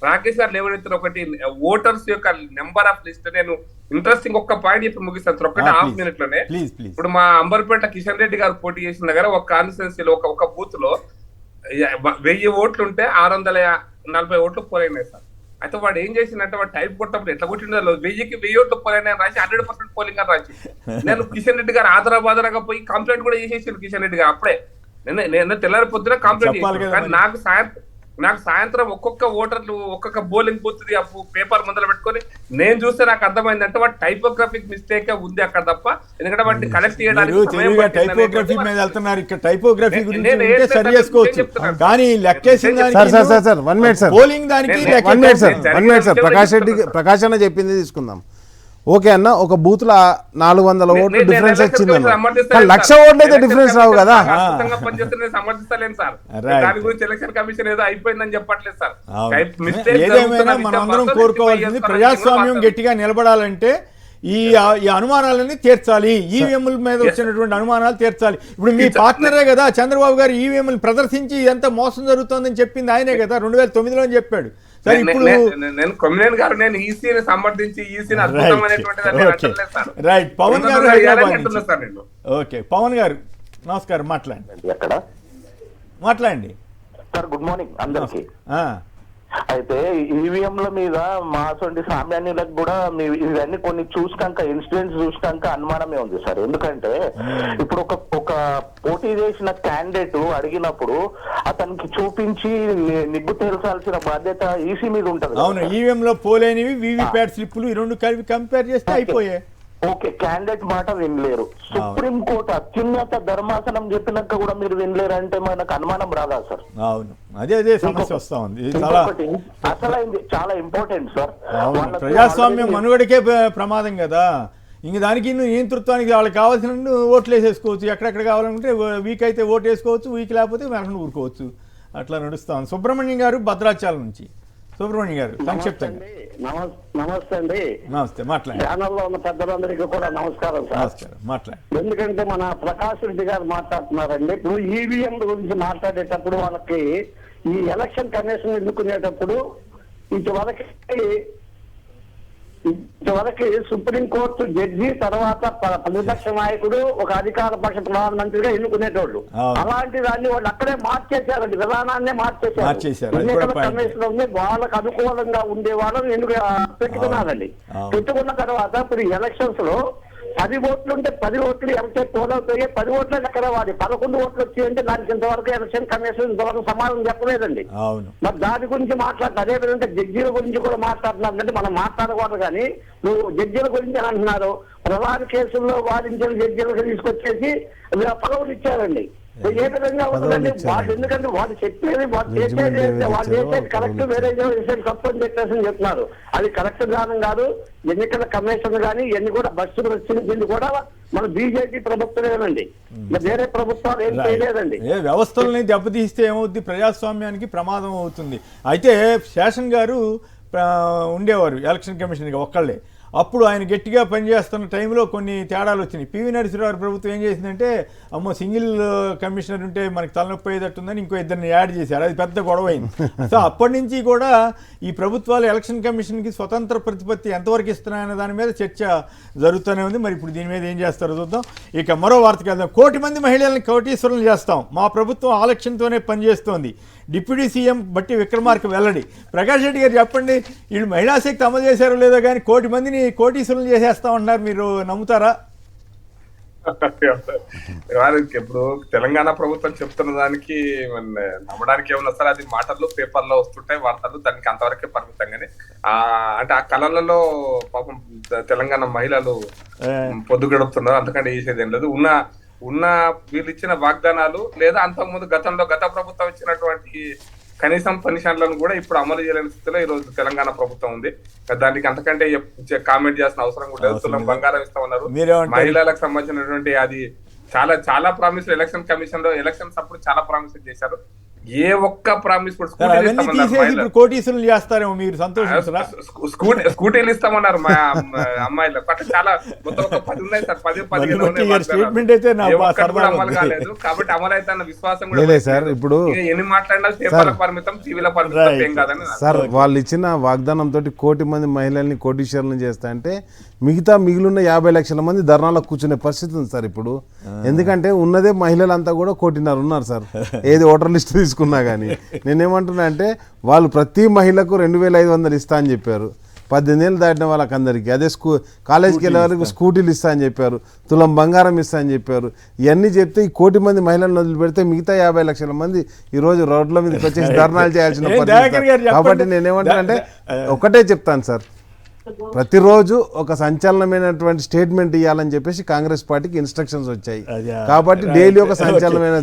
రాకేష్ గారు లేవనెత్తిన ఒకటి ఓటర్స్ యొక్క నెంబర్ ఆఫ్ లిస్ట్. నేను ఇంట్రెస్టింగ్ ఒక్క పాయింట్ చెప్పి ముగిస్తాను ఒకటి హాఫ్ మినిట్ లోనే. ఇప్పుడు మా అంబర్పేట కిషన్ రెడ్డి గారు పోటీ చేసిన దగ్గర ఒక కాన్స్టిట్యున్సీలో ఒక బూత్ లో 1000 ఓట్లు ఉంటే 640 ఓట్లు పోలైనాయి సార్. అయితే వాడు ఏం చేసిందంటే, వాడు టైప్ కొట్టప్పుడు ఎట్లా కొట్టిండో 1000కి 1000 ఓట్లు పోలైనా రాసి 100% పోలింగ్ అని రాసి, నేను కిషన్ రెడ్డి గారు ఆదరాబాదరాగా పోయి కంప్లైంట్ కూడా చేసేసాను. కిషన్ రెడ్డి గారు అప్పుడే నేను తెల్లారి పొద్దున కంప్లైంట్ చేశాను. కానీ నాకు సాయంత్రం ఒక్కొక్క ఓటర్లు ఒక్కొక్క బోలింగ్ బూత్ పేపర్ మొదలు పెట్టుకొని నేను చూస్తే నాకు అర్థమైందంటే వాటి టైపోగ్రఫిక్ మిస్టేక్ ఉంది అక్కడ తప్ప. ఎందుకంటే వాటిని కలెక్ట్ చేయడానికి టైపోగ్రఫీ మీద వెళ్తున్నారు. ఇక్కడ టైపోగ్రఫీ గురించి సరి చేసుకోవచ్చు, కానీ లెక్కేసిన పోలింగ్ దానికి ప్రకాష్ అన్న చెప్పింది తీసుకుందాం. ఓకే అన్న, ఒక బూత్ లో 400 ఓట్లు డిఫరెన్స్ వచ్చింది. 1,00,000 ఓట్లు అయితే డిఫరెన్స్ రావు కదా. సమర్థిస్తలేను సార్. దాని గురించి ఎలక్షన్ కమిషన్ ఏదో అయిపోయిందని చెప్పట్లేదు సార్. ఏదేమైనా మనం అందరం కోరుకోవాల్సింది, ప్రజాస్వామ్యం గట్టిగా నిలబడాలంటే ఈ అనుమానాలన్నీ తీర్చాలి, ఈవీఎంల మీద వచ్చినటువంటి అనుమానాలు తీర్చాలి. ఇప్పుడు మీ పార్ట్నరే కదా చంద్రబాబు గారు ఈవీఎంలు ప్రదర్శించి ఎంత మోసం జరుగుతుందని చెప్పింది ఆయనే కదా 2009లో చెప్పాడు. సరే ఇప్పుడు నేను కొమ్మినేని గారు నేను ఈసీని సమర్థించి ఈసీని అద్భుతమైనటువంటి రైట్ పవన్ గారు ఓకే పవన్ గారు నమస్కారం, మాట్లాడండి సార్. గుడ్ మార్నింగ్ అందరికి. అయితే ఈవీఎంల మీద మా అటువంటి సామాన్యులకు కూడా ఇవన్నీ కొన్ని చూసినాక ఇన్సిడెంట్స్ చూసినాక అనుమానమే ఉంది సార్. ఎందుకంటే ఇప్పుడు ఒక పోటీ చేసిన క్యాండిడేట్ అడిగినప్పుడు అతనికి చూపించి నిగ్గు తేల్చాల్సిన బాధ్యత ఈసీ మీద ఉంటది. అవును, ఈవీఎం లో పోలేనివి వీవీప్యాట్ స్లిప్పులు ఈ రెండు కలిపి కంపేర్ చేస్తే అయిపోయాయి. ఓకే, క్యాండిడేట్ మాట వినలేరు. సుప్రీం కోర్టు అత్యున్నత ధర్మాసనం చెప్పినాక కూడా మీరు వినలేరు అంటే మనకు అనుమానం రాదా సార్? అవును, అదే సమస్య వస్తా ఉంది. అసలైంది చాలా ఇంపార్టెంట్ సార్. ప్రజాస్వామ్యం మనుగడకే ప్రమాదం కదా. ఇంక దానికి నియంతృత్వానికి వాళ్ళకి కావాల్సిన ఓట్లు వేసేసుకోవచ్చు, ఎక్కడెక్కడ కావాలనుకుంటే వీక్ అయితే ఓటు వేసుకోవచ్చు, వీక్ లేకపోతే వెనక ఊరుకోవచ్చు, అట్లా నడుస్తాం. సుబ్రహ్మణ్యం గారు భద్రాచలం నుంచి. సుబ్రహ్మణ్యం గారు సంక్షిప్తంగా. నమస్తే అండి. నమస్తే, మాట్లాడండి. ఛానల్లో ఉన్న పెద్దలందరికీ కూడా నమస్కారం సార్. నమస్కారం, మాట్లాడండి. ఎందుకంటే మన ప్రకాష్ రెడ్డి గారు మాట్లాడుతున్నారండి. ఇప్పుడు ఈవీఎం గురించి మాట్లాడేటప్పుడు వాళ్ళకి ఈ ఎలక్షన్ కమిషన్ ఎన్నుకునేటప్పుడు ఇంతవరకు సుప్రీంకోర్టు జడ్జి తర్వాత ప్రతిపక్ష నాయకుడు ఒక అధికార పక్ష ప్రధానమంత్రిగా ఎన్నుకునేటోళ్ళు. అలాంటి దాన్ని వాళ్ళు అక్కడే మార్చేశారండి, విధానాన్ని మార్చేశారు. ఎన్నికల కమిషన్ ఉంది, వాళ్ళకు అనుకూలంగా ఉండే వాళ్ళని పెట్టుకున్నారండి. పెట్టుకున్న తర్వాత ఇప్పుడు ఎలక్షన్స్ లో 10 ఓట్లు ఉంటే 10 ఓట్లు ఎంత పోలవుతాయి, 10 ఓట్లే లెక్కన వాడి 11 ఓట్లు వచ్చాయంటే దానికి ఇంతవరకు ఎలక్షన్ కమిషన్ ఇంతవరకు సమాధానం చెప్పలేదండి. మరి దాని గురించి మాట్లాడుతున్నారు. అదేవిధంగా జడ్జీల గురించి కూడా మాట్లాడుతున్నారు. అంటే మనం మాట్లాడకూడదు, కానీ నువ్వు జడ్జీల గురించి అని అంటున్నారు. ప్రధాన కేసుల్లో వాదించిన జడ్జీలకు తీసుకొచ్చేసి పదవులు ఇచ్చారండి. ఏ విధంగా ఉంటుందండి వాళ్ళు? ఎందుకంటే వాళ్ళు చెప్పేది వాళ్ళు చేసేది కరెక్ట్, వేరే తప్పు అని చెప్పేసి చెప్తున్నారు. అది కరెక్ట్ విధానం కాదు. ఎన్నికల కమిషన్ కానీ ఇవన్నీ కూడా బస్సులు వచ్చింది కూడా మన బీజేపీ ప్రభుత్వమేనండి, వేరే ప్రభుత్వాలు ఏం చేయలేదండి. వ్యవస్థలని దెబ్బతీస్తే ఏమవుద్ది, ప్రజాస్వామ్యానికి ప్రమాదం అవుతుంది. అయితే శేషన్ గారు ఉండేవారు ఎలక్షన్ కమిషన్గా ఒక్కళ్ళే. అప్పుడు ఆయన గట్టిగా పనిచేస్తున్న టైంలో కొన్ని తేడాలు వచ్చినాయి. పివి నరసింహారావు ప్రభుత్వం ఏం చేసిందంటే, అమ్మో సింగిల్ కమిషనర్ ఉంటే మనకి తలనొప్పి అయ్యేటట్టుందని ఇంకో ఇద్దరిని యాడ్ చేశారు. అది పెద్ద గొడవ అయింది. సో అప్పటి నుంచి కూడా ఈ ప్రభుత్వాలు ఎలక్షన్ కమిషన్కి స్వతంత్ర ప్రతిపత్తి ఎంతవరకు ఇస్తున్నాయనే దాని మీద చర్చ జరుగుతూనే ఉంది. మరి ఇప్పుడు దీని మీద ఏం చేస్తారో చూద్దాం. ఇక మరో వార్తకి వెళ్దాం. 1 కోటి మంది మహిళల్ని కోటీశ్వరులు చేస్తాం, మా ప్రభుత్వం ఆలక్ష్యంతోనే పనిచేస్తోంది. డిప్యూటీ సీఎం బట్టి విక్రమార్క వెల్లడి. ప్రకాష్ రెడ్డి గారు చెప్పండి, వీళ్ళు మహిళా శక్తి అమలు చేశారో లేదో కానీ 1 కోటి మందిని కోటీశ్వరులు చేసేస్తామన్నారు, మీరు నమ్ముతారా? ఇప్పుడు తెలంగాణ ప్రభుత్వం చెప్తున్న దానికి నమ్మడానికి ఏమన్నా సార్? అది మాటల్లో పేపర్లో వస్తుంటాయి వార్తలు, దానికి అంతవరకే పరిమితం. కానీ అంటే ఆ కళలలో పాపం తెలంగాణ మహిళలు పొద్దు గడుపుతున్నారు, అంతకంటే చేసేది ఏం లేదు. ఉన్న వీళ్ళు ఇచ్చిన వాగ్దానాలు లేదా అంతకుముందు గత ప్రభుత్వం ఇచ్చినటువంటి కనీసం పెన్షన్లను కూడా ఇప్పుడు అమలు చేయలేని స్థితిలో ఈ రోజు తెలంగాణ ప్రభుత్వం ఉంది. దానికి అంతకంటే కామెంట్ చేసిన అవసరం కూడా లేదు. తులం బంగారం ఇస్తామన్నారు, మహిళలకు సంబంధించినటువంటి అది చాలా చాలా ప్రామిస్ ఎలక్షన్ కమిషన్ లో ఎలక్షన్స్ అప్పుడు చాలా ప్రామిస్ చేశారు. ఏ ఒక్క ప్రామిస్ కోటీశ్వరులు చేస్తారేమో, మీరు సంతోషిస్తారా? స్కూటీలు ఇస్తామన్నారు మా అమ్మాయిలకు. అట్లా చాలా మొత్తం ఒక 10 ఉన్నాయి సార్, 10-15 అమలు కాలేదు. కాబట్టి అమలు అయితే అన్న విశ్వాసం కూడా సార్. ఇప్పుడు ఎన్ని మాట్లాడినా పేపర్ల పరిమితం, టీవీల పరిమితం ఏం కాదని సార్. వాళ్ళు ఇచ్చిన వాగ్దానం తోటి 1 కోటి మంది మహిళల్ని కోటీశ్వరులను చేస్తా అంటే మిగతా మిగిలిన 50 లక్షల మంది ధర్నాలకు కూర్చునే పరిస్థితి ఉంది సార్ ఇప్పుడు. ఎందుకంటే ఉన్నదే మహిళలంతా కూడా 1.5 కోటి ఉన్నారు సార్, ఏది ఓటర్ లిస్ట్ తీసుకున్నా కానీ. నేనేమంటున్నా అంటే వాళ్ళు ప్రతి మహిళకు 2500 ఇస్తా అని చెప్పారు. 18 ఏళ్ళు దాటిన వాళ్ళకి అందరికీ. అదే కాలేజీకి వెళ్ళే వాళ్ళకి స్కూటీలు ఇస్తా అని చెప్పారు, తులం బంగారం ఇస్తా అని చెప్పారు. ఇవన్నీ చెప్తే ఈ 1 కోటి మంది మహిళలను వదిలిపెడితే మిగతా 50 లక్షల మంది ఈ రోజు రోడ్ల మీదకి వచ్చేసి ధర్నాలు చేయాల్సిన పరిస్థితి. కాబట్టి నేనేమంటానంటే ఒకటే చెప్తాను సార్, ప్రతిరోజు ఒక సంచలనమైనటువంటి స్టేట్మెంట్ ఇవ్వాలని చెప్పేసి కాంగ్రెస్ పార్టీకి ఇన్స్ట్రక్షన్స్ వచ్చాయి. కాబట్టి డైలీ ఒక సంచలనమైన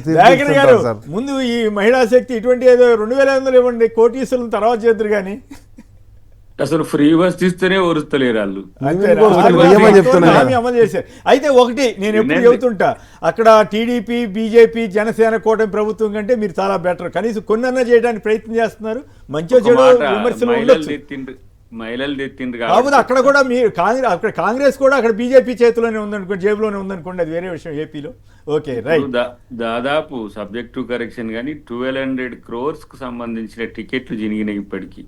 సార్. ముందు ఈ మహిళా శక్తి ఇటువంటి ఏదో 2500 ఇవ్వండి, కోటీశ్వరుల తర్వాత చేద్దరు కానీ అసలు ఫ్రీ బస్ ఇస్తేనే ఓరుస్తలేరు వాళ్ళు. అమలు చేశారు. అయితే ఒకటి నేను ఎప్పుడు చెబుతుంటా, అక్కడ టీడీపీ, బీజేపీ, జనసేన కూటమి ప్రభుత్వం కంటే మీరు చాలా బెటర్. కనీసం కొన్నన్నా చేయడానికి ప్రయత్నం చేస్తున్నారు. మంచిగా చెడు విమర్శలు ఉండొచ్చు. మహిళలు తెచ్చిండ్రు కాకపోతే కాబట్టి అక్కడ కూడా మీరు అక్కడ కాంగ్రెస్ కూడా అక్కడ బీజేపీ చేతిలోనే ఉందనుకోండి, జేబులోనే ఉందనుకోండి, అది వేరే విషయం ఏపీలో. Okay right. దాదాపు సబ్జెక్ట్ టు కరెక్షన్ కానీ 1200 crores కు సంబంధించిన టికెట్లు జినిగినాయి ఇప్పటికి.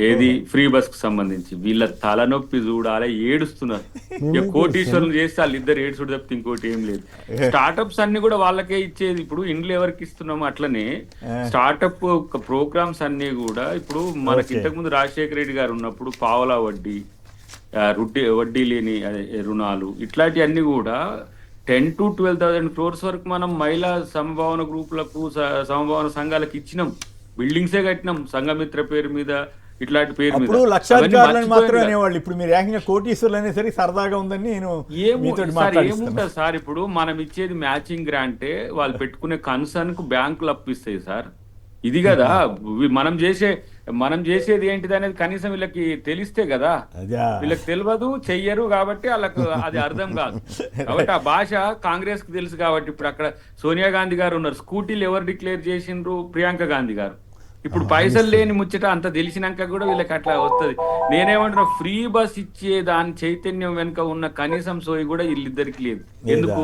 ఏది ఫ్రీ బస్ కు సంబంధించి వీళ్ళ తలనొప్పి చూడాలి, ఏడుస్తున్నారు. ఇక కోటీశ్వరులు చేస్తే వాళ్ళిద్దరు ఏడుచుడు తప్పితే ఇంకోటి ఏం లేదు. స్టార్టప్స్ అన్ని కూడా వాళ్ళకే ఇచ్చేది. ఇప్పుడు ఇండ్లు ఎవరికి ఇస్తున్నాము అట్లనే స్టార్టప్ ప్రోగ్రామ్స్ అన్ని కూడా ఇప్పుడు మనకి ఇంతకుముందు రాజశేఖర రెడ్డి గారు ఉన్నప్పుడు పావలా వడ్డీ, వడ్డీ లేని రుణాలు, ఇట్లాంటివన్నీ కూడా 10 to 12,000 crores వరకు మనం మహిళా సమభావన గ్రూపులకు సమభావన సంఘాలకు ఇచ్చినాం. బిల్డింగ్సే కట్టినాం సంఘమిత్ర పేరు మీద, ఇట్లాంటి పేరు మీద. అప్పుడు లక్షాధికారులను మాత్రమే అనేవాళ్ళు, ఇప్పుడు మీరు ఏకంగా కోటీశ్వరులు అనేసరికి సరదాగా ఉందని నేను ఏముంటుంది సార్, ఇప్పుడు మనం ఇచ్చేది మ్యాచింగ్ గ్రాంటే, వాళ్ళు పెట్టుకునే కన్సర్న్ కు బ్యాంకులు అప్పిస్తాయి సార్. ఇది కదా మనం చేసేది ఏంటిది అనేది కనీసం వీళ్ళకి తెలిస్తే కదా. వీళ్ళకి తెలియదు, చెయ్యరు కాబట్టి వాళ్ళకు అది అర్థం కాదు. కాబట్టి ఆ భాష కాంగ్రెస్ కు తెలుసు కాబట్టి ఇప్పుడు అక్కడ సోనియా గాంధీ గారు ఉన్నారు, స్కూటీలు ఎవరు డిక్లేర్ చేసిండ్రు? ప్రియాంక గాంధీ గారు. ఇప్పుడు పైసలు లేని ముచ్చట అంత తెలిసినాక కూడా వీళ్ళకి అట్లా వస్తుంది. నేనేమంటున్నా, ఫ్రీ బస్ ఇచ్చే దాని చైతన్యం వెనుక ఉన్న కనీసం సోయి కూడా వీళ్ళిద్దరికి లేదు. ఎందుకు?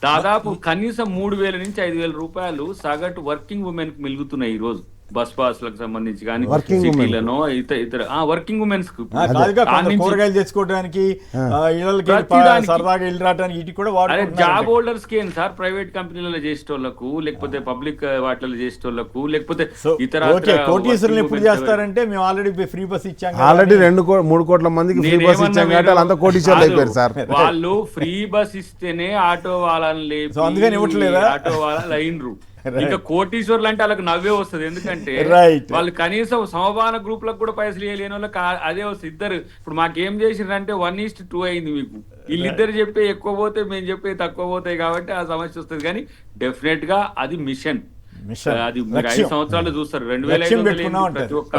దాదాపు కనీసం 3,000 నుంచి 5,000 రూపాయలు సగటు వర్కింగ్ ఉమెన్ కు మిలుగుతున్నాయి ఈ రోజు బస్ పాస్లకు సంబంధించి. కానీ సిటీలను ఇతర వర్కింగ్ ఉమెన్స్ కూరగాయలు తెచ్చుకోవడానికి, సరదాగా ఇల్లు రావడానికి ఇటు కూడా జాబ్ హోల్డర్స్ కి ఏం సార్, ప్రైవేట్ కంపెనీలలో చేసేటోళ్లకు, లేకపోతే పబ్లిక్ వాటిలో చేసేటోళ్లకు, లేకపోతే ఇతర కోటీశ్వరులు ఎప్పుడు చేస్తారంటే మేము ఆల్రెడీ ఫ్రీ బస్ ఇచ్చాం, ఆల్రెడీ 2-3 కోట్ల మందికి ఫ్రీ బస్ ఇచ్చాం కాబట్టి వాళ్ళంతా కోటీశ్వరులు అయిపోయారు సార్. వాళ్ళు ఫ్రీ బస్ ఇస్తేనే ఆటో వాళ్ళని లేపి ఆటో వాళ్ళ అయినరు. ఇంకా కోటీశ్వర్లు అంటే వాళ్ళకి నవ్వే వస్తుంది. ఎందుకంటే వాళ్ళు కనీసం సమభావన గ్రూప్ లకు కూడా పైసలు ఇవ్వలేని వాళ్ళకి అదే వస్తుంది. ఇద్దరు ఇప్పుడు మాకేం చేసిరంటే 1:2 అయింది మీకు. వీళ్ళిద్దరు చెప్పే ఎక్కువ పోతే, మేము చెప్పే తక్కువ పోతాయి కాబట్టి ఆ సమస్య వస్తుంది. కానీ డెఫినెట్ గా అది మిషన్. అది 5 సంవత్సరాలు చూస్తారు. 2,500 ప్రతి ఒక్క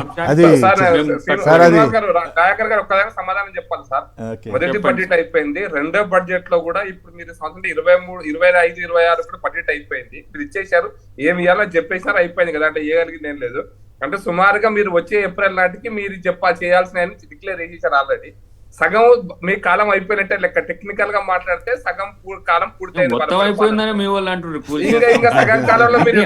సమాధానం చెప్పాలి సార్. మొదటి బడ్జెట్ అయిపోయింది, రెండో బడ్జెట్ లో కూడా ఇప్పుడు మీరు 23, 25, 26 కూడా బడ్జెట్ అయిపోయింది. మీరు ఇచ్చేసారు, ఏమి ఇవ్వాలో చెప్పేసారు, అయిపోయింది కదా. అంటే చేయగలిగింది ఏం లేదు. అంటే సుమారుగా మీరు వచ్చే ఏప్రిల్ నాటికి మీరు చేయాల్సిన డిక్లేర్ చేసేసారు ఆల్రెడీ. సగం మీ కాలం అయిపోయినట్టే లెక్క. టెక్నికల్ గా మాట్లాడితే సగం కాలం పూర్తయింది. ఇంకా సగం కాలంలో మీరు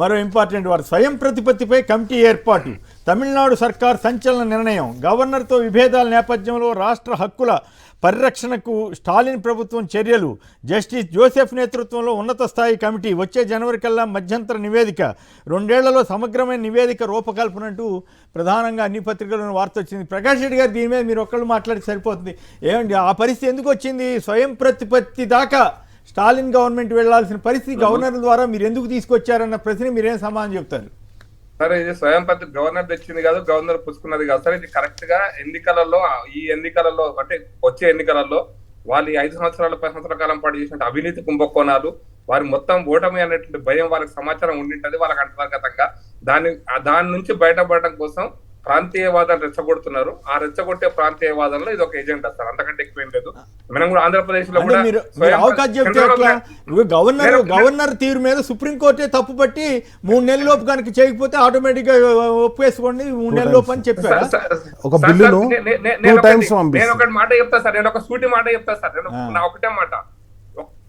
మరో ఇంపార్టెంట్ వార్త. స్వయం ప్రతిపత్తిపై కమిటీ ఏర్పాటు. తమిళనాడు సర్కార్ సంచలన నిర్ణయం. గవర్నర్తో విభేదాల నేపథ్యంలో రాష్ట్ర హక్కుల పరిరక్షణకు స్టాలిన్ ప్రభుత్వం చర్యలు. జస్టిస్ జోసెఫ్ నేతృత్వంలో ఉన్నత స్థాయి కమిటీ. వచ్చే జనవరి కల్లా మధ్యంతర నివేదిక. 2 ఏళ్లలో సమగ్రమైన నివేదిక రూపకల్పన అంటూ ప్రధానంగా అన్ని పత్రికలను వార్త వచ్చింది. ప్రకాష్ రెడ్డి గారు దీని మీద మీరు ఒక్కళ్ళు మాట్లాడితే సరిపోతుంది. ఏమండి ఆ పరిస్థితి ఎందుకు వచ్చింది? స్వయం ప్రతిపత్తి దాకా స్టాలిన్ గవర్నమెంట్ వెళ్లాల్సిన పరిస్థితి గవర్నర్ ద్వారా మీరు ఎందుకు తీసుకొచ్చారన్న ప్రశ్న మీరేం సమాధానం చెప్తారు? సరే, ఇది స్వయం ప్రతి గవర్నర్ తెచ్చింది కాదు, గవర్నర్ పుచ్చుకున్నది కాదు సార్. ఇది కరెక్ట్ గా ఎన్నికలలో, ఈ ఎన్నికలలో అంటే వచ్చే ఎన్నికలలో వాళ్ళు 5 సంవత్సరాలు 10 సంవత్సరాల కాలం పాటు చేసిన అవినీతి కుంభకోణాలు, వారి మొత్తం ఓటమి అనేటువంటి భయం వాళ్ళకి సమాచారం ఉండింటది వాళ్ళకి అంతర్గతంగా. దాని నుంచి బయటపడడం కోసం ప్రాంతీయవాదాలు రెచ్చగొడుతున్నారు. ఆ రెచ్చగొట్టే ప్రాంతీయవాదంలో ఇది ఒక ఏజెండా సార్, అంతకంటే ఎక్కువ ఏం లేదు. మనం కూడా ఆంధ్రప్రదేశ్ లో కూడా గవర్నర్ తీరు మీద సుప్రీంకోర్టే తప్పు పట్టి 3 నెలల లోపు కనుక చేయకపోతే ఆటోమేటిక్ గా ఒప్పేసుకోండి 3 నెలల లోపు అని చెప్పారు. నేను ఒకటి మాట చెప్తా సార్, నేను ఒక సూటి మాట చెప్తా సార్. నా ఒకటే మాట,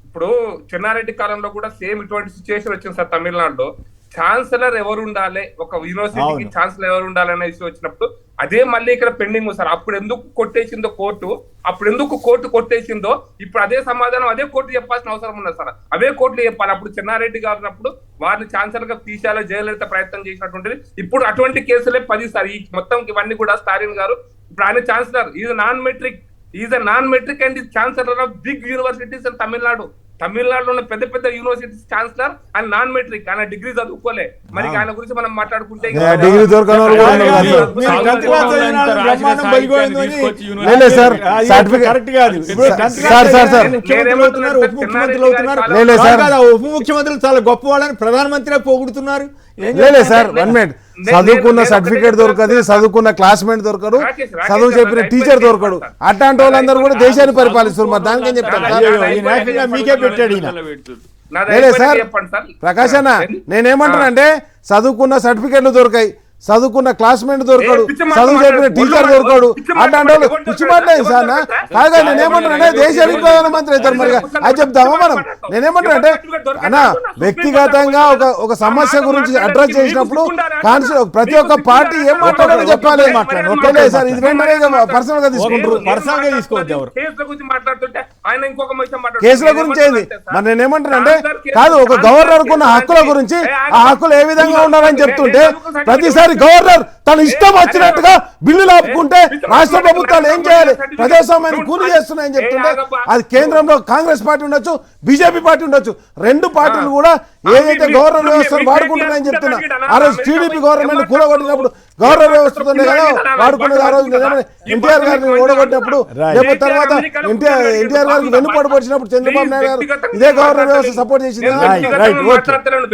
ఇప్పుడు చెన్నారెడ్డి కాలంలో కూడా సేమ్ ఇటువంటి సిచ్యువేషన్ వచ్చింది సార్ తమిళనాడులో. ఛాన్సలర్ ఎవరు ఉండాలి, ఒక యూనివర్సిటీకి ఛాన్సలర్ ఎవరు ఉండాలి అనే ఇష్యూ వచ్చినప్పుడు అదే మళ్ళీ ఇక్కడ పెండింగ్ సార్. అప్పుడు ఎందుకు కొట్టేసిందో కోర్టు, కొట్టేసిందో ఇప్పుడు అదే సమాధానం అదే కోర్టు చెప్పాల్సిన అవసరం ఉన్నది సార్. అవే కోర్టులు చెప్పాలి. అప్పుడు చెన్నారెడ్డి గారు ఉన్నప్పుడు వారిని ఛాన్సలర్ గా తీసేయాలో జయలలిత ప్రయత్నం చేసినటువంటిది. ఇప్పుడు అటువంటి కేసులే 10 సార్. ఈ మొత్తం ఇవన్నీ కూడా స్టాలిన్ గారు ఇప్పుడు ఆయన chancellor is non matric and chancellor of big universities in తమిళనాడులో ఉన్న పెద్ద పెద్ద universities chancellor and non matric. ఆయన డిగ్రీ చదువుకోలే. మరి ఆయన గురించి మనం మాట్లాడుకుంటే ఉప ముఖ్యమంత్రులు చాలా గొప్ప వాళ్ళని ప్రధానమంత్రి పొగుడుతున్నారు. సార్ 1 మినిట్, చదువుకున్న సర్టిఫికేట్ దొరకదు, చదువుకున్న క్లాస్మేట్ దొరకరు, చదువు చెప్పిన టీచర్ దొరకడు. అట్లాంటి వాళ్ళందరూ కూడా దేశాన్ని పరిపాలిస్తారు. మరి దానికేం చెప్తారు? మీకే పెట్టాడు ఈయన. లేలే సార్ ప్రకాష్ అన్న నేనేమంటున్నా అంటే చదువుకున్న సర్టిఫికెట్లు దొరికాయి, చదువుకున్న క్లాస్మేట్ దొరకడు, చదువు చెప్పిన టీచర్ దొరకడు, అంటే పిచ్చి మాట్లాడి సార్ కాగా నేనేమంటున్నా దేశానికి ప్రధానమంత్రి అవుతారు మరి అది చెప్తామా మనం. నేనేమంటున్నా అంటే అన్న వ్యక్తిగతంగా ఒక సమస్య గురించి అడ్రస్ చేసినప్పుడు ప్రతి ఒక్క పార్టీ ఏం మాట్లాడాలో చెప్పాలి మాట్లాడండి సార్. ఇది వెంటనే పర్సనల్ గా తీసుకుంటారు, పర్సనల్ గా తీసుకోవద్దు ఎవరు కేసుల గురించి ఏంది. మరి నేనేమంటున్నా అంటే కాదు ఒక గవర్నర్ కున్న హక్కుల గురించి ఆ హక్కులు ఏ విధంగా ఉండాలని చెప్తుంటే ప్రతిసారి గవర్నర్ తన ఇష్టం వచ్చినట్టుగా బిల్లులు ఆపుకుంటే రాష్ట్ర ప్రభుత్వాలు ఏం చేయాలి, ప్రజాస్వామ్యాన్ని కూలి చేస్తున్నాయని చెప్తుంటే అది కేంద్రంలో కాంగ్రెస్ పార్టీ ఉండొచ్చు, బీజేపీ పార్టీ ఉండొచ్చు, రెండు పార్టీలు కూడా ఏదైతే గవర్నర్ వ్యవస్థను వాడుకుంటున్నాయని చెప్తున్నా. ఆ రోజు టీడీపీ గవర్నమెంట్ కూలగొట్టినప్పుడు గవర్నర్ వ్యవస్థతోనే కదా వాడుకునేది. ఆ రోజు ఎన్టీఆర్ గారిని ఓడగొట్టినప్పుడు లేకపోతే తర్వాత ఎన్టీఆర్ గారికి వెన్నుపోటు పొడిచినప్పుడు చంద్రబాబు నాయుడు గారు ఇదే గవర్నర్ వ్యవస్థ సపోర్ట్ చేసింది.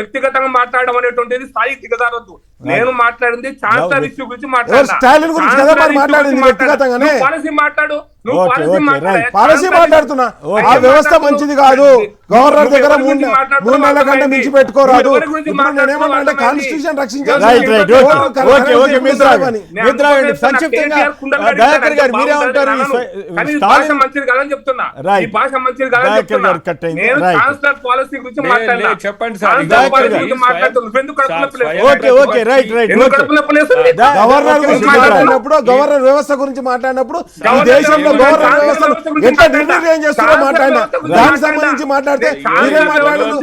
వ్యక్తిగతంగా మాట్లాడడం అనేటువంటిది స్థాయి దిగజారొద్దు. నేను మాట్లాడింది ఛాన్సలర్ ఇష్యూ గురించి స్టాలిన్ గురించి కదా మరి మాట్లాడింది వ్యక్తిగతంగానే. పాలసీ మాట్లాడు, పాలసీ మాట్లాడుతున్నా. ఆ వ్యవస్థ మంచిది కాదు, గవర్నర్ దగ్గర 3 నెలల కంటే మించి పెట్టుకోరాదు. నేనేమన్నా కాన్స్టిట్యూషన్ రక్షించాలి. మంచిది కాదని చెప్తున్నా, ఈ భాష మంచిది కాదని చెప్తున్నా. నేను ఛాన్సలర్ పాలసీ గురించి మాట్లాడినా, చెప్పండి సార్. గవర్నర్ వ్యవస్థ గురించి మాట్లాడినప్పుడు దేశంలో గవర్నర్ వ్యవస్థను ఎట్లా నిర్వీర్యం చేస్తారో మాట్లాడినా, దానికి సంబంధించి మాట్లాడితే మీరే మాట్లాడదు.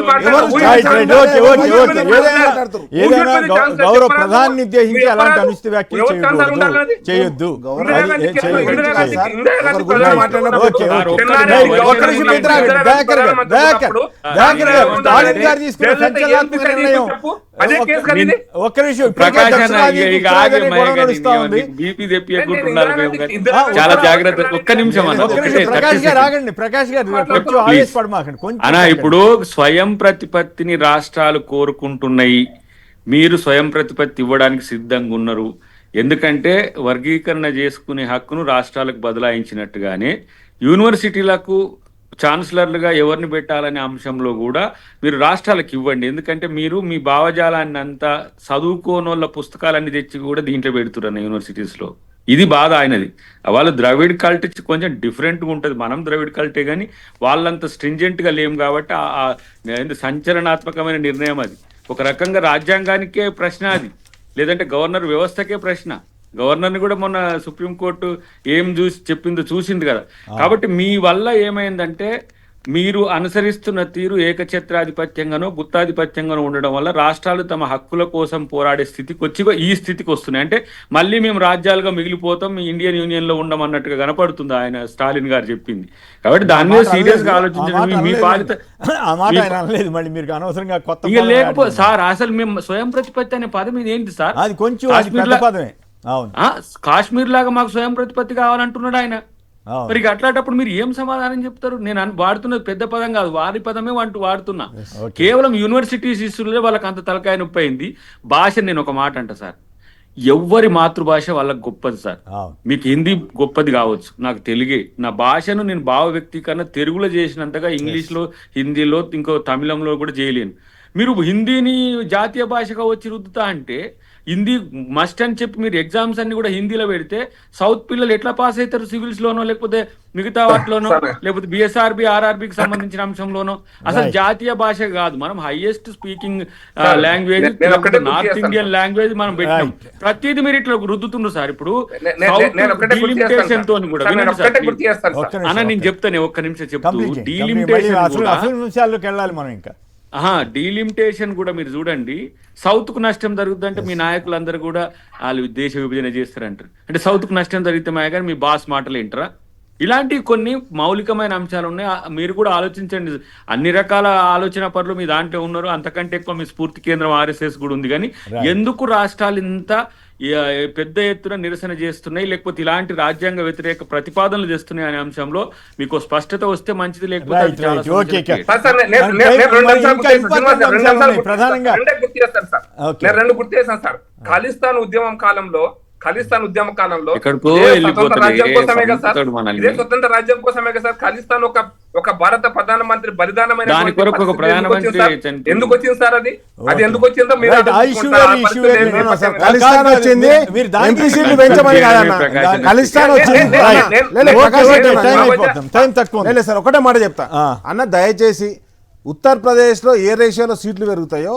గౌరవ ప్రధాని ఉద్దేశించి అలాంటి అనుచిత వ్యాఖ్యలు చేయొద్దు. స్టాలిన్ గారు తీసుకున్న సంచలనాత్మక నిర్ణయం ఒక్క నిమిషం చాలా జాగ్రత్త. ఒక్క నిమిషం ప్రకాష్ గారు ఆవేశపడమాకండి కొంచెం. అన్నా ఇప్పుడు స్వయం ప్రతిపత్తిని రాష్ట్రాలు కోరుకుంటున్నాయి, మీరు స్వయం ప్రతిపత్తి ఇవ్వడానికి సిద్ధంగా ఉన్నారు. ఎందుకంటే వర్గీకరణ చేసుకునే హక్కును రాష్ట్రాలకు బదలాయించినట్టుగానే యూనివర్సిటీలకు ఛాన్సలర్లుగా ఎవరిని పెట్టాలనే అంశంలో కూడా మీరు రాష్ట్రాలకు ఇవ్వండి. ఎందుకంటే మీరు మీ భావజాలాన్ని అంతా చదువుకోనోళ్ళ పుస్తకాలన్నీ తెచ్చి కూడా దీంట్లో పెడుతున్నారు యూనివర్సిటీస్లో. ఇది బాధ ఆయనది. వాళ్ళు ద్రవిడ్ కల్ట్ కొంచెం డిఫరెంట్గా ఉంటుంది. మనం ద్రవిడ్ కల్టే కానీ వాళ్ళంత స్ట్రింజెంట్గా లేం కాబట్టి సంచలనాత్మకమైన నిర్ణయం అది. ఒక రకంగా రాజ్యాంగానికే ప్రశ్న అది, లేదంటే గవర్నర్ వ్యవస్థకే ప్రశ్న. గవర్నర్ని కూడా మొన్న సుప్రీంకోర్టు ఏం చెప్పిందో చూసింది కదా. కాబట్టి మీ వల్ల ఏమైందంటే మీరు అనుసరిస్తున్న తీరు ఏకఛత్రాధిపత్యంగానో గుత్తాధిపత్యంగానో ఉండడం వల్ల రాష్ట్రాలు తమ హక్కుల కోసం పోరాడే స్థితికి వచ్చి ఈ స్థితికి వస్తున్నాయి. అంటే మళ్ళీ మేము రాజ్యాలుగా మిగిలిపోతాం, ఇండియన్ యూనియన్ లో ఉండమన్నట్టుగా కనపడుతుంది ఆయన స్టాలిన్ గారు చెప్పింది. కాబట్టి దాని మీద సీరియస్ గా ఆలోచించండి. మీ బాధ్యత లేకపోతే సార్ అసలు మేము స్వయం ప్రతిపత్తి అనే పదం ఇది ఏంటి సార్? అది కొంచెం కాశ్మీర్ లాగా మాకు స్వయం ప్రతిపత్తి కావాలంటున్నాడు ఆయన. మరి అట్లాంటప్పుడు మీరు ఏం సమాధానం చెప్తారు? నేను వాడుతున్నది పెద్ద పదం కాదు, వారి పదమే వాడుతున్నా. కేవలం యూనివర్సిటీస్ ఇష్యూలే వాళ్ళకి అంత తలకాయ నొప్పి అయింది. భాష నేను ఒక మాట అంట సార్, ఎవ్వరి మాతృభాష వాళ్ళకి గొప్పది సార్. మీకు హిందీ గొప్పది కావచ్చు, నాకు తెలుగే. నా భాషను నేను భావ వ్యక్తీకరణ తెలుగులో చేసినంతగా ఇంగ్లీష్లో, హిందీలో, ఇంకో తమిళంలో కూడా చేయలేను. మీరు హిందీని జాతీయ భాషగా వచ్చి రుద్దుతా అంటే హిందీ మస్ట్ అని చెప్పి మీరు ఎగ్జామ్స్ అన్ని కూడా హిందీలో పెడితే సౌత్ పిల్లలు ఎట్లా పాస్ అవుతారు? సివిల్స్ లోనో లేకపోతే మిగతా వాటిలోనో లేకపోతే బిఎస్ఆర్బి ఆర్ఆర్బికి సంబంధించిన అంశంలోనో. అసలు జాతీయ భాష కాదు, మనం highest speaking language, north Indian language మనం పెట్టాం. ప్రతిదీ మీరు ఇట్లా రుద్దుతుండ్రు సార్. ఇప్పుడు డీలిమిటేషన్ తో కూడా అన్న నేను చెప్తాను, ఒక్క నిమిషం చెప్తూ డీలిమిటేషన్ డీలిమిటేషన్ కూడా మీరు చూడండి. సౌత్ కు నష్టం జరుగుతుందంటే మీ నాయకులందరూ కూడా వాళ్ళు దేశ విభజన చేస్తారంటారు. అంటే సౌత్ కు నష్టం జరిగితే కానీ మీ బాస్ మాటలు వింటారా? ఇలాంటివి కొన్ని మౌలికమైన అంశాలు ఉన్నాయి. మీరు కూడా ఆలోచించండి. అన్ని రకాల ఆలోచన పనులు మీ దాంట్లో ఉన్నారు. అంతకంటే ఎక్కువ మీ స్ఫూర్తి కేంద్రం ఆర్ఎస్ఎస్ కూడా ఉంది. కానీ ఎందుకు రాష్ట్రాలు ఇంత పెద్ద ఎత్తున నిరసన చేస్తున్నాయి, లేకపోతే ఇలాంటి రాజ్యాంగ వ్యతిరేక ప్రతిపాదనలు చేస్తున్నాయి అనే అంశంలో మీకు స్పష్టత వస్తే మంచిది. లేకపోతే రెండు గుర్తు చేశాను సార్. ఖాళిస్తాన్ ఉద్యమం కాలంలో ఖలిస్తాన్ ఉద్యమ కాలంలో ఎక్కడికో ఇదే వెళ్ళిపోతాడు, స్వతంత్ర రాజ్యం ఏ కోసమే కదా సార్, సంపుతాడు మనల్ని. ఇదే స్వతంత్ర రాజ్యం కోసమే కదా సార్ ఖలిస్తాన్ ఒక భారత ప్రధానమంత్రి బలిదానమైన దాని కొరకు ఒక ప్రధానమంత్రి చనిపోయింది. ఎందుకు వచ్చింది సార్? అది ఎందుకు వచ్చిందో మీరు Right, ఆ issue వేరు, ఈ issue వేరు. నేను No, sir. ఖలిస్తాన్ వచ్చింది మీరు దానికి ఎంపీ సీట్లు పెంచమని కాదన్న, ఖలిస్తాన్ వచ్చింది. లేదు, ప్రకాష్ రెడ్డి అన్న, టైం అయిపోతుంది, టైం తక్కువ ఉంది. లేదు సార్, ఒకటే మాట చెప్తా అన్న, దయచేసి ఉత్తరప్రదేశ్ లో ఏ రేషియోలో సీట్లు పెరుగుతాయో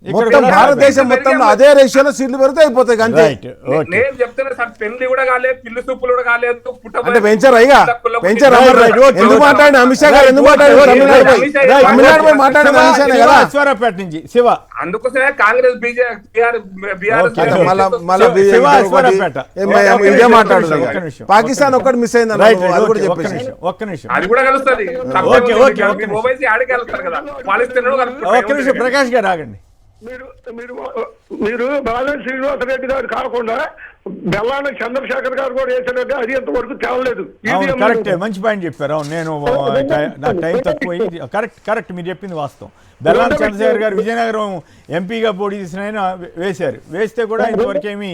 ఇక్కడ మొత్తం కూడా భారతదేశం మొత్తంలో అదే రేషియోలో సీట్లు పెరిగితే అయిపోతాయి అంతే. Right, okay. నేను చెప్తున్నా సార్, పెళ్లి కూడా కాలేదు, పిల్లి సూపులు కూడా కాలేదు, అంటే పెంచారు అయ్యా, పెంచారు. Right, okay, ఎందుకు okay. మాట్లాడిన అమిత్ షా గారు ఎందుకు మాట్లాడారు? తమిళనాడు పోయి Right, తమిళనాడు పోయి మాట్లాడిన అమిత్ షానే కదా. ఈశ్వరపేట నుంచి శివ. అందుకోసమే కాంగ్రెస్ బీజేపీ Okay. మళ్ళా శివ ఈశ్వరపేట. ఇదే మాట్లాడుతుంది. ఒక్క నిమిషం. పాకిస్తాన్ ఒక్కటి మిస్ అయింది రైట్, అది కూడా ఒక్క చెప్పేసి. నిమిషం, ఒక్క నిమిషం. అది కూడా కలుస్తుంది. Okay, okay, okay. ఓవైసీ ఆడికి వెళ్తారు కదా, పాలిస్తీన్ ఒక్క నిమిషం, ప్రకాష్ గారు ఆగండి. మీరు బాలన్ శ్రీనివాసరెడ్డి గారు కాకుండా బెల్లాన చంద్రశేఖర్ గారు కూడా వేసారంటే అది ఎంతవరకు తేవలేదు. అవును, కరెక్టే, మంచి పాయింట్ చెప్పారు. అవును, నేను నా టైం తక్కువ. కరెక్ట్, మీరు చెప్పింది వాస్తవం. బెల్లాన చంద్రశేఖర్ గారు విజయనగరం ఎంపీగా పోటీ చేసిన ఆయన వేశారు, వేస్తే కూడా ఇంతవరకు ఏమీ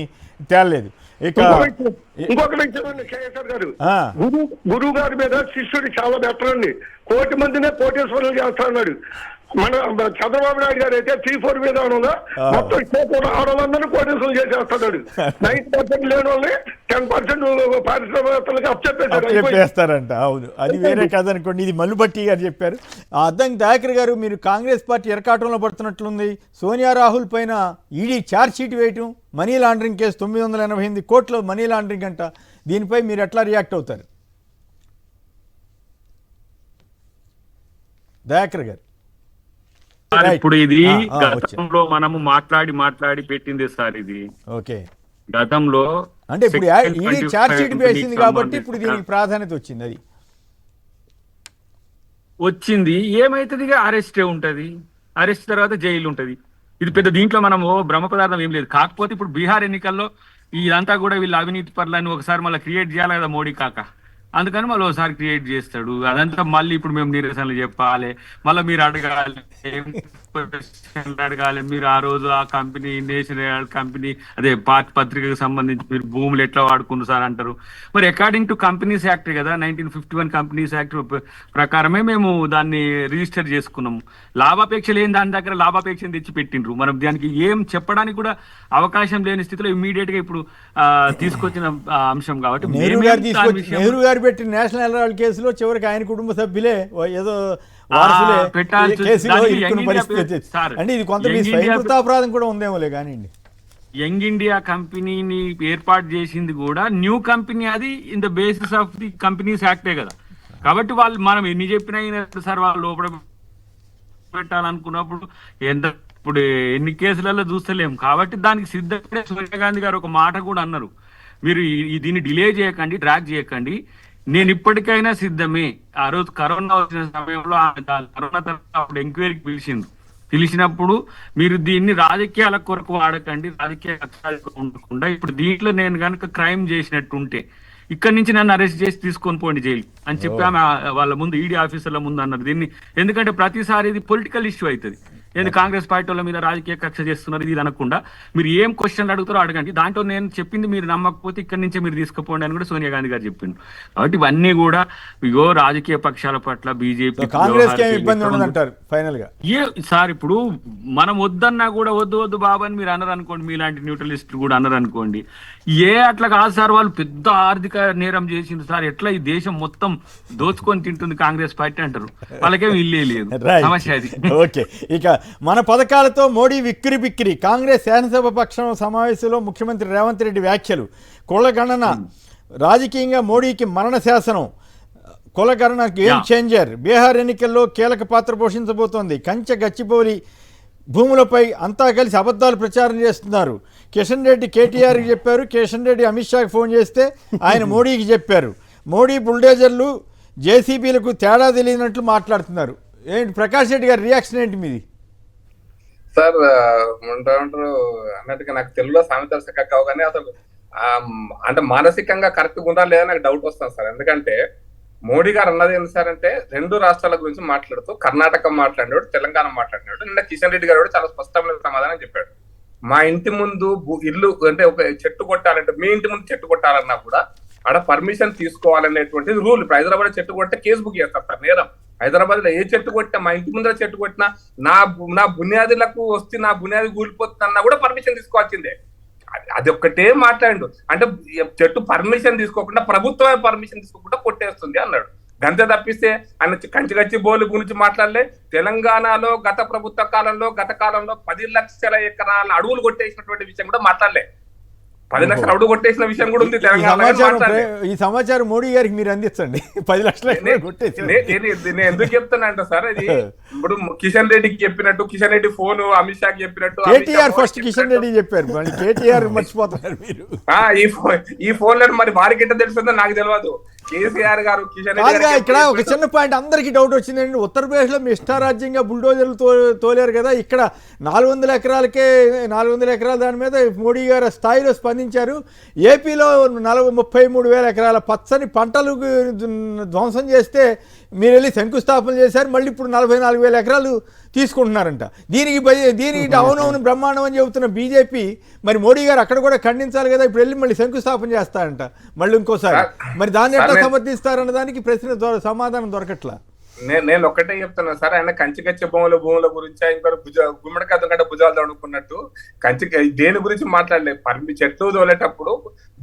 తేలలేదు. ఇక ఇంకొక విషయం అండి, కేసీఆర్ గారు గురువు గారి మీద శిష్యుడు చాలా బెటర్ అండి. 1 కోటి మందినే కోటేశ్వరులు చేస్తాడు. మన చంద్రబాబు నాయుడు గారు అయితే 3-4 విధానంగా మొత్తం ఆడవాళ్ళందరూ కోటేశ్వరులు చేసేస్తున్నాడు. 90% లేని వాళ్ళని 10% పారిశ్రామికవేత్తలకి చెప్పేస్తారంట. అవును, అది వేరే కాదనుకోండి, ఇది మల్లుబట్టి గారు చెప్పారు. అద్దంకి దయాకర్ గారు, మీరు కాంగ్రెస్ పార్టీ ఎరకాటంలో పడుతున్నట్లుంది. సోనియా రాహుల్ పైన ఈడీ ఛార్జ్ షీట్ వేయటం, మనీ లాండరింగ్ కేసు 988 కోట్ల మనీ లాండరింగ్ అంట. దీనిపై మీరు ఎట్లా రియాక్ట్ అవుతారు దయాకర్ గారు? ఇప్పుడు ఇది గతంలో మనము మాట్లాడి పెట్టింది సార్. ఇది ఓకే, గతంలో అంటే ఇప్పుడు ఈడీ ఛార్జ్ షీట్ వేసింది కాబట్టి ఇప్పుడు దీనికి ప్రాధాన్యత వచ్చింది. అది వచ్చింది ఏమైతుంది, అరెస్టే ఉంటది, అరెస్ట్ తర్వాత జైలు ఉంటది. ఇది పెద్ద దీంట్లో మనము బ్రహ్మ పదార్థం ఏం లేదు. కాకపోతే ఇప్పుడు బీహార్ ఎన్నికల్లో ఇదంతా కూడా వీళ్ళు అవినీతి పరులని ఒకసారి మళ్ళీ క్రియేట్ చేయాలి కదా మోడీ కాక, అందుకని మళ్ళీ ఒకసారి క్రియేట్ చేస్తాడు. అదంతా మళ్ళీ ఇప్పుడు మేము నిరసనలు చెప్పాలి, మళ్ళీ మీరు అడగాలి, అడగాలి. మీరు ఆ రోజు ఆ కంపెనీ నేషనల్ కంపెనీ అదే పార్టీ పత్రికకు సంబంధించి మీరు భూములు ఎట్లా వాడుకున్నారు సార్ అంటారు. మరి అకార్డింగ్ టు కంపెనీస్ యాక్ట్ కదా, 1951 కంపెనీస్ యాక్ట్ ప్రకారమే మేము దాన్ని రిజిస్టర్ చేసుకున్నాము. లాభాపేక్ష లేని దాని దగ్గర లాభాపేక్షను తెచ్చి పెట్టిండ్రు. మనం దానికి ఏం చెప్పడానికి కూడా అవకాశం లేని స్థితిలో ఇమ్మీడియట్ గా ఇప్పుడు తీసుకొచ్చిన అంశం కాబట్టి నెహ్రూ గారు పెట్టిన నేషనల్ హెరాల్డ్ కేసులో చివరికి ఆయన కుటుంబ సభ్యులే ఏదో కేసులో ఇరుక్కున్న పరిస్థితి. అంటే ఇది కొంత అపరాధం కూడా ఉందేమోలే కానివ్వండి. యంగ్ ఇండియా కంపెనీని ఏర్పాటు చేసింది కూడా న్యూ కంపెనీ, అది in the basis of the companies యాక్టే కదా. కాబట్టి వాళ్ళు మనం ఎన్ని చెప్పినా సార్ వాళ్ళు లోపల పెట్టాలనుకున్నప్పుడు ఇప్పుడు ఎన్ని కేసులలో చూస్తలేము. కాబట్టి దానికి సిద్ధంగా సోనియా గాంధీ గారు ఒక మాట కూడా అన్నారు, మీరు దీన్ని డిలే చేయకండి, డ్రాగ్ చేయకండి, నేను ఇప్పటికైనా సిద్ధమే. ఆ రోజు కరోనా వచ్చిన సమయంలో కరోనా తర్వాత అప్పుడు ఎంక్వైరీకి పిలిచినప్పుడు మీరు దీన్ని రాజకీయాల కొరకు వాడకండి, రాజకీయ ఉండకుండా ఇప్పుడు దీంట్లో నేను కనుక క్రైమ్ చేసినట్టుంటే ఇక్కడ నుంచి నన్ను అరెస్ట్ చేసి తీసుకొని పోండి జైలు అని చెప్పి ఆమె వాళ్ళ ముందు ఈడీ ఆఫీసర్ల ముందు అన్నారు దీన్ని. ఎందుకంటే ప్రతిసారి ఇది పొలిటికల్ ఇష్యూ అవుతుంది. ఎందుకు కాంగ్రెస్ పార్టీ వాళ్ళ మీద రాజకీయ కక్ష చేస్తున్నారు ఇది అనకుండా మీరు ఏం క్వశ్చన్లు అడుగుతారో అడగండి, దాంట్లో నేను చెప్పింది మీరు నమ్మకపోతే ఇక్కడి నుంచే మీరు తీసుకుపోండి అని కూడా సోనియా గాంధీ గారు చెప్పిండు. కాబట్టి ఇవన్నీ కూడా ఇగో రాజకీయ పక్షాల పట్ల బీజేపీ సార్ ఇప్పుడు మనం వద్దన్నా కూడా వద్దు బాబు అని మీరు అన్నారు అనుకోండి, మీలాంటి న్యూట్రలిస్టులు కూడా అన్నారు అనుకోండి, అట్లా కాదు సార్, వాళ్ళు పెద్ద ఆర్థిక నేరం చేసింది సార్, ఎట్లా ఈ దేశం మొత్తం దోచుకొని తింటుంది కాంగ్రెస్ పార్టీ అంటారు, వాళ్ళకేం ఇల్లే లేదు సమస్య అది. ఓకే, ఇక మన పథకాలతో మోడీ విక్కిరి బిక్కిరి. కాంగ్రెస్ శాసనసభ పక్షం సమావేశంలో ముఖ్యమంత్రి రేవంత్ రెడ్డి వ్యాఖ్యలు. కులగణన రాజకీయంగా మోడీకి మరణ శాసనం, కులగణన గేమ్ చేంజర్. బీహార్ ఎన్నికల్లో కీలక పాత్ర పోషించబోతోంది. కంచె గచ్చిబౌలి భూములపై అంతా కలిసి అబద్ధాలు ప్రచారం చేస్తున్నారు. కిషన్ రెడ్డి కేటీఆర్కి చెప్పారు, కిషన్ రెడ్డి అమిత్ షాకి ఫోన్ చేస్తే ఆయన మోడీకి చెప్పారు. మోడీ బుల్డేజర్లు జేసీబీలకు తేడా తెలియనట్లు మాట్లాడుతున్నారు. ఏంటి ప్రకాష్ రెడ్డి గారి రియాక్షన్ ఏంటి మీది? సార్ ఉంటారు అన్నట్టుగా నాకు తెలుగులో సామెతలు చక్కగా కానీ అసలు అంటే మానసికంగా కరెక్ట్గా ఉందా లేదా నాకు డౌట్ వస్తుంది సార్. ఎందుకంటే మోడీ గారు అన్నది ఏంటి సార్ అంటే 2 రాష్ట్రాల గురించి మాట్లాడుతూ కర్ణాటక మాట్లాడినాడు, తెలంగాణ మాట్లాడినాడు. నిన్న కిషన్ రెడ్డి గారు కూడా చాలా స్పష్టమైన సమాధానం చెప్పాడు. మా ఇంటి ముందు ఇల్లు అంటే ఒక చెట్టు కొట్టాలంటే మీ ఇంటి ముందు చెట్టు కొట్టాలన్నా కూడా ఆడ పర్మిషన్ తీసుకోవాలనేటువంటిది రూల్. ఇప్పుడు హైదరాబాద్ చెట్టు కొట్టే కేసు బుక్ చేస్తారు సార్, నేరం. హైదరాబాద్ లో ఏ చెట్టు కొట్టినా, మా ఇంటి ముందర చెట్టు కొట్టినా, నా బునియాదులకు వస్తే నా బునియాది కూలిపోతున్నా కూడా పర్మిషన్ తీసుకోవాల్సిందే. అది ఒక్కటే మాట్లాడు. అంటే చెట్టు పర్మిషన్ తీసుకోకుండా, ప్రభుత్వమే పర్మిషన్ తీసుకోకుండా కొట్టేస్తుంది అన్నాడు. గంతే తప్పిస్తే ఆయన కంచిగచ్చి బోలు గురించి మాట్లాడలే. తెలంగాణలో గత ప్రభుత్వ కాలంలో, గత కాలంలో 10 లక్షల ఎకరాల అడవులు కొట్టేసినటువంటి విషయం కూడా మాట్లాడలే. 10 లక్షల అడుగు కొట్టేసిన విషయం కూడా ఉంది తెలంగాణ. ఈ సమాచారం మోడీ గారికి మీరు అందించండి. 10 లక్షల నేను ఎందుకు చెప్తున్నా అంటే సార్, అది ఇప్పుడు కిషన్ రెడ్డికి చెప్పినట్టు, కిషన్ రెడ్డి ఫోన్ అమిత్ షాకి చెప్పినట్టు, కేటీఆర్ ఫస్ట్ కిషన్ రెడ్డి చెప్పారు, మళ్ళీ కేటీఆర్ మర్చిపోతున్నారు మీరు. ఈ ఫోన్ లో మరి వారికి ఎట్లా తెలుస్తుందో నాకు తెలియదు. కేసీఆర్ గారు కిషన్ రెడ్డి ఇక్కడ ఒక చిన్న పాయింట్ అందరికీ డౌట్ వచ్చిందండి. ఉత్తరప్రదేశ్లో మీ ఇష్టారాజ్యంగా బుల్డోజర్లు తోలేరు కదా, ఇక్కడ 400 ఎకరాలకే 400 ఎకరాల దాని మీద మోడీ గారు స్థాయిలో స్పందించారు. ఏపీలో 33,000 ఎకరాల పచ్చని పంటలు ధ్వంసం చేస్తే మీరు వెళ్ళి శంకుస్థాపన చేశారు. మళ్ళీ ఇప్పుడు 44,000 ఎకరాలు తీసుకుంటున్నారంట. దీనికి అవునవును బ్రహ్మాండం అని చెబుతున్న బీజేపీ మరి మోడీ గారు అక్కడ కూడా ఖండించాలి కదా, ఇప్పుడు వెళ్ళి మళ్ళీ శంకుస్థాపన చేస్తారంట మళ్ళీ ఇంకోసారి. మరి దాన్ని ఎట్లా సమర్థిస్తారన్న దానికి ప్రశ్న సమాధానం దొరకట్లా. నేను ఒక్కటే చెప్తున్నా సార్, ఆయన కంచికచ్చే భూముల గురించి ఆయన గుమ్మడికాయ కంటే భుజాలు తడుకున్నట్టు దేని గురించి మాట్లాడలేదు. చెట్లు తోలేటప్పుడు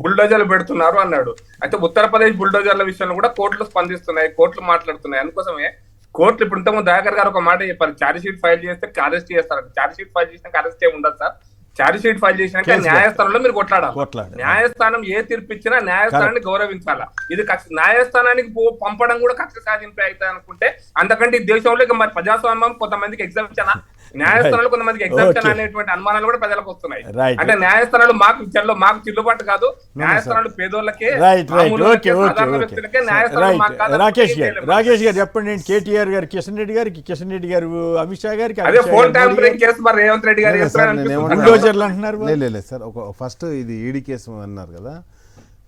బుల్డోజర్లు పెడుతున్నారు అన్నాడు. అయితే ఉత్తరప్రదేశ్ బుల్డోజర్ల విషయంలో కూడా కోర్టులు స్పందిస్తున్నాయి, కోర్టులు మాట్లాడుతున్నాయి. అందుకోసమే కోర్టులు ఇప్పుడు ఇంతకుముందు దయాకర్ గారు ఒక మాట చెప్పారు, ఛార్జ్ షీట్ ఫైల్ చేస్తే అరెస్ట్ చేస్తారు. ఛార్జ్ షీట్ ఫైల్ చేసినాక అరెస్ట్ ఏమి ఉండదు సార్. ఛార్జ్ షీట్ ఫైల్ చేసినాక న్యాయస్థానంలో మీరు కొట్లాడాలి. న్యాయస్థానం ఏ తీర్పు ఇచ్చినా న్యాయస్థానాన్ని గౌరవించాలా. ఇది న్యాయస్థానానికి పంపడం కూడా కక్ష సాధింపు అవుతాయి అనుకుంటే, అంతకంటే ఈ దేశంలో ఇక మరి ప్రజాస్వామ్యం కొంతమందికి ఎగ్జామ్షన్, న్యాయస్థానాలు కొంతమందికి ఎగ్జామ్షన్ అనేటువంటి అనుమానాలు కూడా ప్రజలకు వస్తున్నాయి. అంటే న్యాయస్థానాలు మాకు చెల్లుబాటు కాదు, న్యాయస్థానాలు పేదోళ్ళకే, సాధారణ వ్యక్తులకే న్యాయస్థానం. రాకేష్ గారు చెప్పండి, కేటీఆర్ గారు కిషన్ రెడ్డి గారు అమిత్ షా గారికి అదే ఫోన్ ట్యాంపరింగ్ కేసు మరి రేవంత్ రెడ్డి గారు లేదు సార్. ఫస్ట్ ఇది ఈడీ కేసు అన్నారు కదా,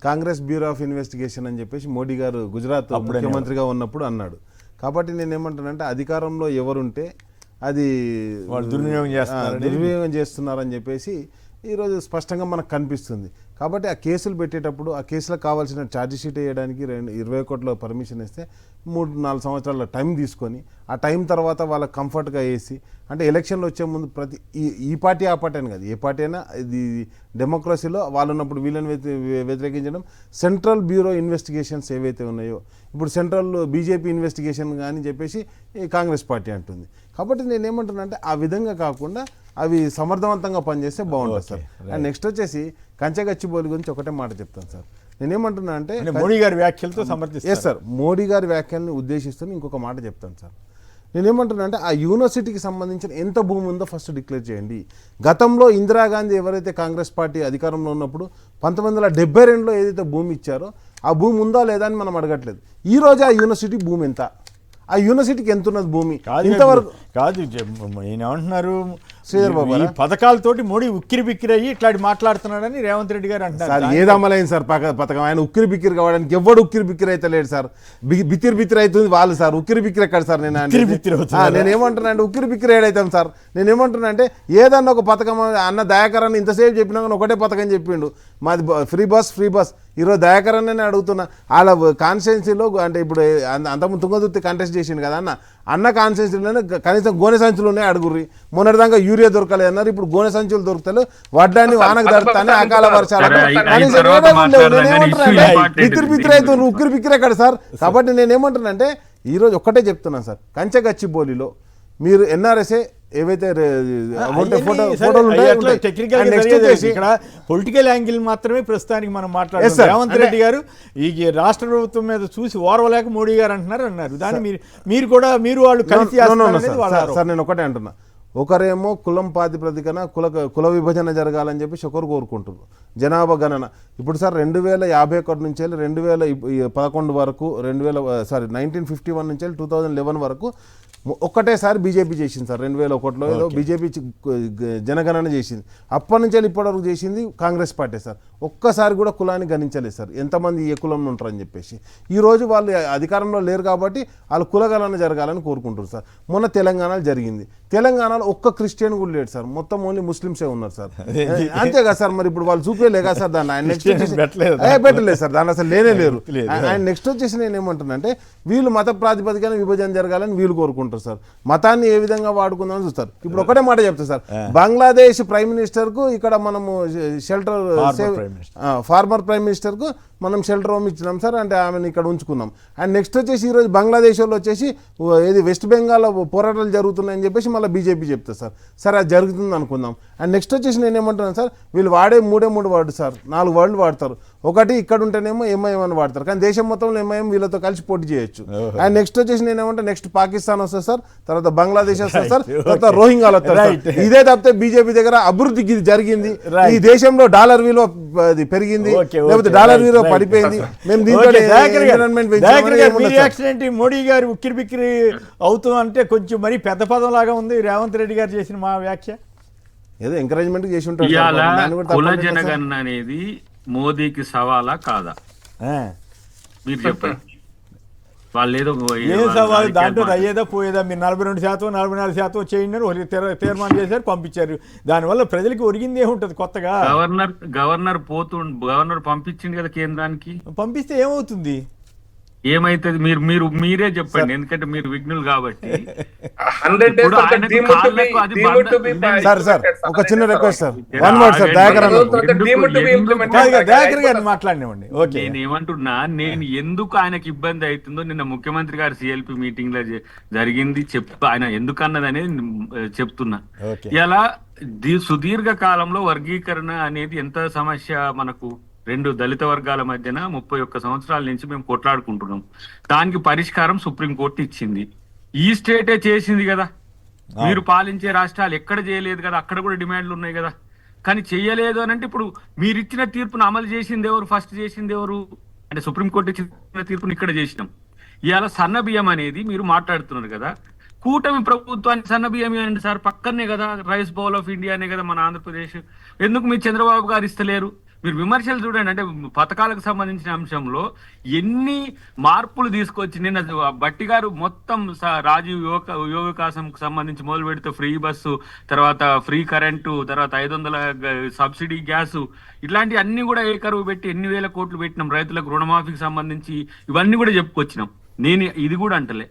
కాంగ్రెస్ బ్యూరో ఆఫ్ ఇన్వెస్టిగేషన్ అని చెప్పేసి మోడీ గారు గుజరాత్ ముఖ్యమంత్రిగా ఉన్నప్పుడు అన్నాడు. కాబట్టి నేను ఏమంటానంటే, అధికారంలో ఎవరుంటే అది దుర్వినియోగం చేస్తున్నారని చెప్పేసి ఈరోజు స్పష్టంగా మనకు కనిపిస్తుంది. కాబట్టి ఆ కేసులు పెట్టేటప్పుడు ఆ కేసులకు కావాల్సిన ఛార్జ్ షీట్ వేయడానికి 20 కోట్ల పర్మిషన్ ఇస్తే 3-4 సంవత్సరాల టైం తీసుకొని, ఆ టైం తర్వాత వాళ్ళకి కంఫర్ట్గా వేసి, అంటే ఎలక్షన్లు వచ్చే ముందు ప్రతి ఈ పార్టీ ఆ పార్టీ అని కాదు, ఏ పార్టీ అయినా ఇది డెమోక్రసీలో వాళ్ళు ఉన్నప్పుడు వీళ్ళని వ్యతిరేకించడం. సెంట్రల్ బ్యూరో ఇన్వెస్టిగేషన్స్ ఏవైతే ఉన్నాయో, ఇప్పుడు సెంట్రల్ బీజేపీ ఇన్వెస్టిగేషన్ కానీ చెప్పేసి కాంగ్రెస్ పార్టీ అంటుంది. కాబట్టి నేను ఏమంటున్నానంటే, ఆ విధంగా కాకుండా అవి సమర్థవంతంగా పనిచేస్తే బాగుంటుంది సార్. అండ్ నెక్స్ట్ వచ్చేసి కంచెగచ్చిబౌలి గురించి ఒకటే మాట చెప్తాను సార్. నేనేమంటున్నా అంటే, మోడీ గారి వ్యాఖ్యలతో సమర్థిస్తాను. ఎస్ సార్, మోడీ గారి వ్యాఖ్యలను ఉద్దేశిస్తూ ఇంకొక మాట చెప్తాను సార్. నేనేమంటున్నా అంటే, ఆ యూనివర్సిటీకి సంబంధించిన ఎంత భూమి ఉందో ఫస్ట్ డిక్లేర్ చేయండి. గతంలో ఇందిరాగాంధీ ఎవరైతే కాంగ్రెస్ పార్టీ అధికారంలో ఉన్నప్పుడు 1972లో ఏదైతే భూమి ఇచ్చారో ఆ భూమి ఉందా లేదా అని మనం అడగట్లేదు. ఈ రోజు ఆ యూనివర్సిటీ భూమి ఎంత, ఆ యూనివర్సిటీకి ఎంత ఉన్నది భూమి ఇంతవరకు కాదు. ఈయన ఏమంటున్నారు, శ్రీధర్ బాబు ఈ పథకాలతోటి మోడీ ఉక్కిరి బిక్కిరి అయ్యి ఇట్లాంటి మాట్లాడుతున్నాడని రేవంత్ రెడ్డి గారు అంటారు. సార్ ఏది అమలైంది సార్ పథకం? ఆయన ఉక్కిరి బిక్కిరి కావడానికి ఎవడు ఉక్కిరి బిక్కిరి అయితే లేడు సార్. బిత్తిరి బిత్తిరి అవుతుంది వాళ్ళు సార్. ఉక్కిరి బిక్కిరి ఎక్కడ సార్? నేనేమంటున్నా అంటే, ఉక్కిరి బిక్కిరి ఏడైతాం సార్. నేనేమంటున్నా అంటే, ఏదన్నా ఒక పథకం అన్న దయాకర్ అని ఇంతసేపు చెప్పినా కానీ ఒకటే పథకం చెప్పిండు, మాది ఫ్రీ బస్. ఈరోజు దయాకర్ అనే అడుగుతున్నా, వాళ్ళ కాన్స్టిట్యున్సీలో అంటే ఇప్పుడు అంతకుముందు తుంగతుర్తి కంటెస్ట్ చేసిండు కదా అన్న కాన్స్టిట్యున్సీలోనే కనీసం గోనె సంచులు ఉన్నాయి అడుగుర్రి. మొన్నటిదాకా యూరియా దొరకలేదు అన్నారు, ఇప్పుడు గోనె సంచులు దొరుకుతాయి. వడ్డాన్ని వానకు దొరుకుతాయి, అకాల వర్షాలు. బిత్తిరి అవుతుంది, ఉక్కిరి బిక్కిరి ఎక్కడ సార్? కాబట్టి నేనేమంటున్నానంటే, ఈరోజు ఒక్కటే చెప్తున్నాను సార్, కంచెగచ్చిబౌలిలో మీరు ఎన్ఆర్ఎస్ఏ ఏవైతే ఫోటోలు ఇక్కడ పొలిటికల్ యాంగిల్ మాత్రమే ప్రస్తుతానికి మనం మాట్లాడుతున్నాం. రేవంత్ రెడ్డి గారు ఈ రాష్ట్ర ప్రభుత్వం మీద చూసి ఓర్వలేక మోడీ గారు అన్నారు. దాన్ని మీరు వాళ్ళు కలిసి సార్. నేను ఒకటే అంటున్నా, ఒకరేమో కులం ప్రాతిపదికన కుల విభజన జరగాలని చెప్పేసి ఒకరు కోరుకుంటున్నారు. జనాభా గణన ఇప్పుడు సార్ 2051 నుంచి 2011 వరకు 1951 నుంచి 2011 వరకు ఒక్కటేసారి బీజేపీ చేసింది సార్ 2001లో ఏదో బీజేపీ జనగణన చేసింది. అప్పటి నుంచి ఇప్పటివరకు చేసింది కాంగ్రెస్ పార్టీ సార్. ఒక్కసారి కూడా కులాన్ని గణించలేదు సార్, ఎంతమంది ఏ కులంలో ఉంటారని చెప్పేసి. ఈరోజు వాళ్ళు అధికారంలో లేరు కాబట్టి వాళ్ళు కులగణన జరగాలని కోరుకుంటారు సార్. మొన్న తెలంగాణలో జరిగింది. తెలంగాణలో ఒక్క క్రిస్టియన్ కూడా లేడు సార్, మొత్తం ఓన్లీ ముస్లిమ్సే ఉన్నారు సార్. అంతేగా సార్, మరి ఇప్పుడు వాళ్ళు చూపేలేగా సార్ దాన్ని. ఆయన నెక్స్ట్ పెట్టలేదు సార్, దాన్ని అసలు లేనే లేరు. ఆయన నెక్స్ట్ వచ్చేసి నేను ఏమంటున్నానంటే వీళ్ళు మత ప్రాతిపదికన విభజన జరగాలని వీళ్ళు కోరుకుంటారు సార్. మతాన్ని ఏ విధంగా వాడుకుందామని చూస్తారు. ఇప్పుడు ఒకటే మాట చెప్తా సార్, బంగ్లాదేశ్ ప్రైమ్ మినిస్టర్ కు ఇక్కడ మనము షెల్టర్ ఫార్మర్ ప్రైమ్ మినిస్టర్ కు మనం షెల్టర్ హోమ్ ఇచ్చినాం సార్, అంటే ఆమెను ఇక్కడ ఉంచుకున్నాం. అండ్ నెక్స్ట్ వచ్చేసి ఈరోజు బంగ్లాదేశ్ వాళ్ళు వచ్చేసి ఏది వెస్ట్ బెంగాల్లో పోరాటాలు జరుగుతున్నాయని చెప్పేసి మళ్ళీ బీజేపీ చెప్తారు సార్. సరే అది జరుగుతుంది అనుకుందాం. అండ్ నెక్స్ట్ వచ్చేసి నేను ఏమంటున్నాను సార్, వీళ్ళు వాడే మూడు వర్డ్ సార్, 4 వర్డ్లు వాడతారు. ఒకటి ఇక్కడ ఉంటేనేమో ఎంఐఎం అని వాడతారు, కానీ దేశం మొత్తంలో ఎంఐఎం వీళ్ళతో కలిసి పోటీ చేయొచ్చు. అండ్ నెక్స్ట్ వచ్చేసి నేను ఏమంటే నెక్స్ట్ పాకిస్తాన్ వస్తుంది సార్, తర్వాత బంగ్లాదేశ్ వస్తుంది సార్, తర్వాత రోహింగ్యాలు వస్తారు. ఇదే తప్పితే బీజేపీ దగ్గర అభివృద్ధి జరిగింది, ఈ దేశంలో డాలర్ విలువ పెరిగింది, లేకపోతే డాలర్ విలువ పడిపోయింది, మేము దీంట్లో మోడీ గారు ఉక్కిరి బిక్కిరి అవుతూ అంటే కొంచెం మరి పెద్ద పదం లాగా ఉంది రేవంత్ రెడ్డి గారు చేసిన మా వ్యాఖ్య. ఏదో ఎంకరేజ్మెంట్ చేసి ఉంటారు. కుల జనగణన అనేది మోదీకి సవాలా కాదా మీరు చెప్పండి. వాళ్ళు ఏదో ఏం సవాలు దాంట్లో అయ్యేదా పోయేదా, మీరు 42%, 44% చేయండి తీర్మానం చేశారు, పంపించారు. దానివల్ల ప్రజలకు ఒరిగింది ఏముంటది కొత్తగా? గవర్నర్ పంపించింది కదా కేంద్రానికి, పంపిస్తే ఏమవుతుంది? ఏమైతుంది మీరే చెప్పండి, ఎందుకంటే మీరు విఘ్నులు కాబట్టి. సార్ ఒక చిన్న request sir, 1 word sir, Dayakar గారిని మాట్లాడినామండి. నేను ఏమంటున్నా, నేను ఎందుకు ఆయనకి ఇబ్బంది అవుతుందో నిన్న ముఖ్యమంత్రి గారు సిఎల్పి మీటింగ్ లో జరిగింది ఆయన ఎందుకు అన్నది అనేది చెప్తున్నా. ఇలా సుదీర్ఘ కాలంలో వర్గీకరణ అనేది ఎంత సమస్య మనకు. 2 దళిత వర్గాల మధ్యన 31 సంవత్సరాల నుంచి మేము కొట్లాడుకుంటున్నాం. దానికి పరిష్కారం సుప్రీంకోర్టు ఇచ్చింది. ఈ స్టేటే చేసింది కదా, మీరు పాలించే రాష్ట్రాలు ఎక్కడ చేయలేదు కదా, అక్కడ కూడా డిమాండ్లు ఉన్నాయి కదా. కానీ చెయ్యలేదు అని అంటే ఇప్పుడు మీరు ఇచ్చిన తీర్పును అమలు చేసింది ఎవరు? ఫస్ట్ చేసింది ఎవరు అంటే సుప్రీంకోర్టు ఇచ్చిన తీర్పును ఇక్కడ చేసినాం. ఇవాళ సన్న బియ్యం అనేది మీరు మాట్లాడుతున్నారు కదా, కూటమి ప్రభుత్వానికి సన్న బియ్యం అండి సార్, పక్కనే కదా రైస్ బౌల్ ఆఫ్ ఇండియానే కదా మన ఆంధ్రప్రదేశ్. ఎందుకు మీరు చంద్రబాబు గారు ఇస్తలేరు? మీరు విమర్శలు చూడండి, అంటే పథకాలకు సంబంధించిన అంశంలో ఎన్ని మార్పులు తీసుకొచ్చి నిన్న బట్టి గారు మొత్తం రాజీవ్ యువ వికాసంకు సంబంధించి మొదలు పెడితే ఫ్రీ బస్సు, తర్వాత ఫ్రీ కరెంటు, తర్వాత 500 సబ్సిడీ గ్యాసు, ఇట్లాంటి అన్ని కూడా ఏకరువు పెట్టి ఎన్ని వేల కోట్లు పెట్టినాం. రైతులకు రుణమాఫీకి సంబంధించి ఇవన్నీ కూడా చెప్పుకొచ్చినాం. నేను ఇది కూడా అంటలే.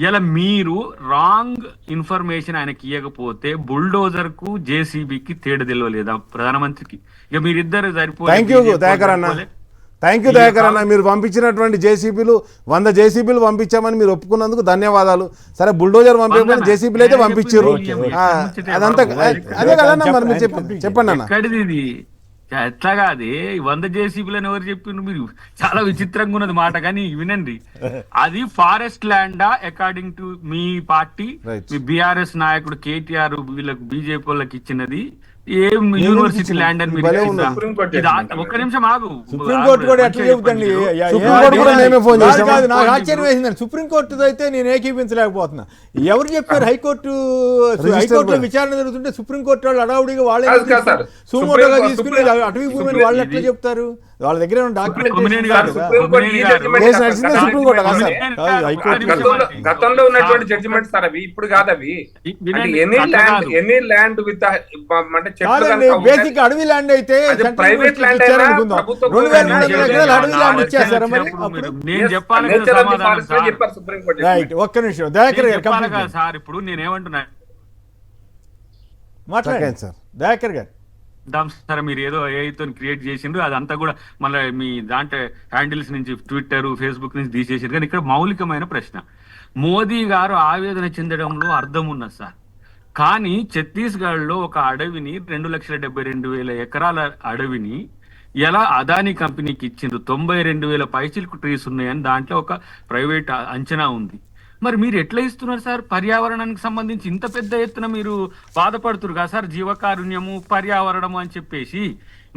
ఇలా మీరు రాంగ్ ఇన్ఫర్మేషన్ ఆయనకి ఇవ్వకపోతే బుల్డోజర్ కు జేసీబీకి తేడా తెలియలేదా ప్రధానమంత్రికి? ఇక మీరిద్దరు సరిపోయి. థ్యాంక్ యూ దయాకర్ అన్న, మీరు పంపించినటువంటి జేసీబీలు 100 జేసీబీలు పంపించామని మీరు ఒప్పుకున్నందుకు ధన్యవాదాలు. సరే, బుల్డోజర్ పంపించమని జేసీబీలు అయితే పంపించారు, అదంతా అదే కదన్నా. మరి మీరు చెప్పండి అన్న. ఇది ఎట్లాగా అది 100 జేసీబీలని ఎవరు చెప్పిండ్రు? మీరు చాలా విచిత్రంగా ఉన్నది మాట, కానీ వినండి. అది ఫారెస్ట్ ల్యాండా according to me party, me BRS నాయకుడు కేటీఆర్ వీళ్ళకి బీజేపీ వాళ్ళకి ఇచ్చినది ఏం యూనివర్సిటీ ల్యాండ్ అని మీరు ఒక్క నిమిషం ఆగు. సుప్రీంకోర్టు కూడా ఎట్లా చెబుతండి? నాకు ఆశ్చర్యం వేసిందండి. సుప్రీంకోర్టు అయితే నేను ఏకీపించలేకపోతున్నా. ఎవరు చెప్పారు? హైకోర్టులో విచారణ జరుగుతుంటే సుప్రీంకోర్టు వాళ్ళు అడావుడిగా వాళ్ళే సుమోటోగా తీసుకుని అటవీ భూమిని వాళ్ళు ఎట్లా చెప్తారు? వాళ్ళ దగ్గర గతంలో ఉన్నటువంటి జడ్జిమెంట్ సార్ అవి, ఇప్పుడు కాదు అవి. ఎనీ ల్యాండ్ విత్ బేసిక్ అడవి ల్యాండ్ అయితే ప్రైవేట్ ల్యాండ్ ఒక్క నిమిషం దయాకర్ గారు సార్. ఇప్పుడు నేనేమంటున్నా మాట్లాడండి సార్. దయాకర్ గారు సరే, మీరు ఏదో ఏఐతో క్రియేట్ చేసిండ్రు, అదంతా కూడా మళ్ళీ మీ దాంట్లో హ్యాండిల్స్ నుంచి ట్విట్టర్ ఫేస్బుక్ నుంచి తీసేసారు. కానీ ఇక్కడ మౌలికమైన ప్రశ్న, మోదీ గారు ఆవేదన చెందడంలో అర్థం ఉన్నది సార్. కానీ ఛత్తీస్గఢ్ లో ఒక అడవిని 2,72,000 ఎకరాల అడవిని ఎలా అదానీ కంపెనీకి ఇచ్చిండ్రు. 92,000 పైచిలకు ట్రీస్ ఉన్నాయని దాంట్లో ఒక ప్రైవేట్ అంచనా ఉంది. మరి మీరు ఎట్లా ఇస్తున్నారు సార్? పర్యావరణానికి సంబంధించి ఇంత పెద్ద ఎత్తున మీరు బాధపడుతున్నారు కదా సార్, జీవకారుణ్యము పర్యావరణము అని చెప్పేసి.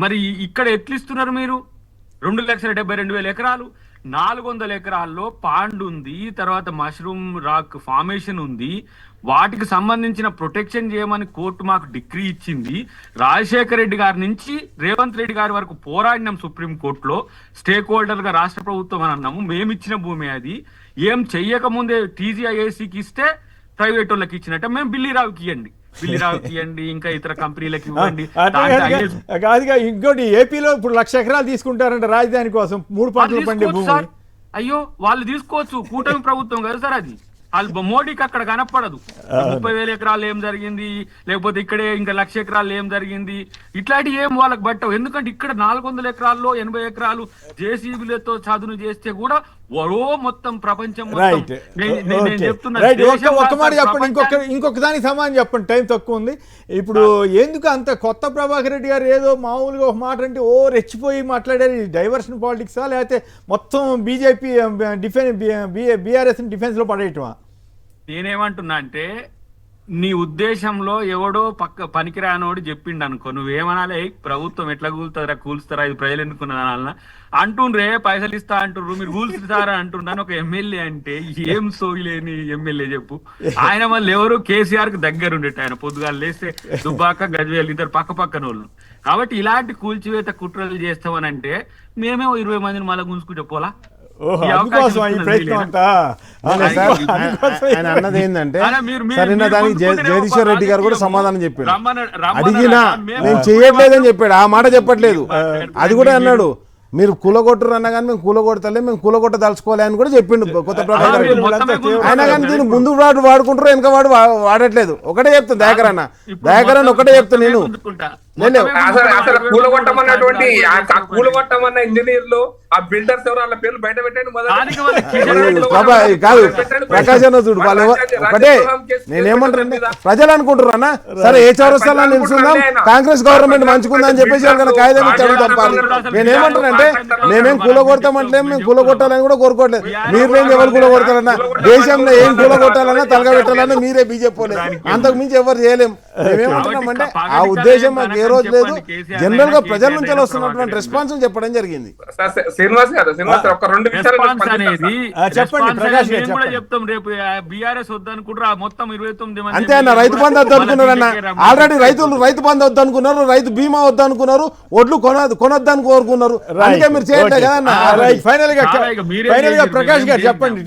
మరి ఇక్కడ ఎట్లా ఇస్తున్నారు మీరు? 2,72,000 ఎకరాలు 400 ఎకరాల్లో పాండ్ ఉంది, తర్వాత మష్రూమ్ రాక్ ఫార్మేషన్ ఉంది. వాటికి సంబంధించిన ప్రొటెక్షన్ చేయమని కోర్టు మాకు డిగ్రీ ఇచ్చింది. రాజశేఖర రెడ్డి గారి నుంచి రేవంత్ రెడ్డి గారి వరకు పోరాడినాం సుప్రీం కోర్టులో. స్టేక్ హోల్డర్ గా రాష్ట్ర ప్రభుత్వం అని అన్నాము. మేమిచ్చిన భూమి అది. ఏం చెయ్యకముందే టీజీఐఏసీకి ఇస్తే ప్రైవేట్ వాళ్ళకి ఇచ్చినట్ట మేము బిల్లీరావుకి ఇవ్వండి, ఇంకా ఇతర కంపెనీలకు ఇవ్వండి. కాదుగా ఇంకోటి, ఏపీలో ఇప్పుడు 1,00,000 ఎకరాలు తీసుకుంటారంట రాజధాని కోసం, 3 పంటలు పండే భూమి. అయ్యో వాళ్ళు తీసుకోవచ్చు, కూటమి ప్రభుత్వం కదా సార్ అది. వాళ్ళు మోడీకి అక్కడ కనపడదు 30,000 ఎకరాలు ఏం జరిగింది, లేకపోతే ఇక్కడే ఇంకా 1,00,000 ఎకరాలు ఏం జరిగింది, ఇట్లాంటి ఏం వాళ్ళకి పట్టవు. ఎందుకంటే ఇక్కడ 400 ఎకరాల్లో 80 ఎకరాలు జేసీబీలతో చదును చేస్తే కూడా మొత్తం ప్రపంచం ఒక్క మాట చెప్పండి, ఇంకొక దానికి సమానం చెప్పండి, టైం తక్కువ ఉంది. ఇప్పుడు ఎందుకు అంత కొత్త ప్రభాకర్ రెడ్డి గారు ఏదో మామూలుగా ఒక మాట అంటే రెచ్చిపోయి మాట్లాడారు? డైవర్షన్ పాలిటిక్సా, లేకపోతే మొత్తం బీజేపీ బీఆర్ఎస్ డిఫెన్స్ లో పడేయటమా? నేనేమంటున్నా అంటే, నీ ఉద్దేశంలో ఎవడో పనికిరానోడు చెప్పిండు అనుకో, నువ్వేమనాలి, ప్రభుత్వం ఎట్లా కూలుస్తారా ఇది ప్రజలు ఎన్నుకున్నారన్నా అంటుండ్రే, పైసలు ఇస్తా అంటుర్రు, మీరు కూల్చుతారా అంటున్నాను ఒక ఎమ్మెల్యే. అంటే ఏం సోగిలేని ఎమ్మెల్యే చెప్పు. ఆయన మళ్ళీ ఎవరు కేసీఆర్ కి దగ్గర ఉండేట, ఆయన పొద్దుగాలు లేస్తే దుబ్బాక గజ్వేల్ ఇద్దరు పక్కన వాళ్ళు. కాబట్టి ఇలాంటి కూల్చివేత కుట్రలు చేస్తామనంటే మేమేమో 20 మందిని మళ్ళీ గుంజుకుంటే పోలా? అన్నది ఏంటంటే, సరైన దానికి జగదీశ్వర్ రెడ్డి గారు కూడా సమాధానం చెప్పాడు. అడిగినా మేము చేయట్లేదని చెప్పాడు, ఆ మాట చెప్పట్లేదు. అది కూడా అన్నాడు, మీరు కూలగొట్టరు అన్నా కానీ మేము కూలగొడతలే, మేము కూలగొట్ట దలుచుకోలే అని కూడా చెప్పిండు కొత్త ప్రభాకర్. అయినా కానీ దీన్ని ముందు వాడుకుంటారు, వెనక వాడట్లేదు. ఒకటే చెప్తాను దయాకర్ అన్న ఒకటే చెప్తాను నేను. అసలు కూలగొట్టమన్నటువంటి కూలగొట్టమన్న ఇంజనీర్లు, ఆ బిల్డర్స్ ఎవరు, వాళ్ళ పేర్లు బయట పెట్టండి. కాదు ప్రకాశ్ అన్న చూడు, వాళ్ళు ఒకటే నేనేమంటారంటే, ప్రజలు అనుకుంటారు అన్న సరే ఏ చౌరస్తాలో నిలుస్తుందాం, కాంగ్రెస్ గవర్నమెంట్ మంచుకుందని చెప్పేసి వాళ్ళకి కాయిదా ఇచ్చి అడుగుతాం. నేనేమంటానంటే, మేమేం కూలగొడతామంటలేము, మేము కూలగొట్టాలని కూడా కోరుకోవట్లేదు. మీరు లేని ఎవరు కూలగొడతారన్నా, దేశంలో ఏం కూలగొట్టాలన్నా తలగా పెట్టాలన్నా మీరే బీజేపీ లేదు, అంతకు మించి ఎవరు చేయలేము. మేమేమంటున్నామంటే ఆ ఉద్దేశం మాకు ఏ రోజు లేదు. జనరల్ గా ప్రజల నుంచి వస్తున్నటువంటి రెస్పాన్స్ చెప్పడం జరిగింది. శ్రీనివాస్ గారు ఒక 2 చెప్తాం. రేపు బీఆర్ఎస్ వద్దనుకుంటారు మొత్తం 29 అంతే అన్న. రైతు బంధు వద్దనుకున్నారు అన్న, ఆల్రెడీ రైతు బంధు వద్దనుకున్నారు, రైతు బీమా వద్దనుకున్నారు, ఒడ్లు కొనొద్దని కోరుకున్నారు. అందుకే మీరు చేయట్లేదు కదా. ఫైనల్ గా ప్రకాష్ గారు చెప్పండి,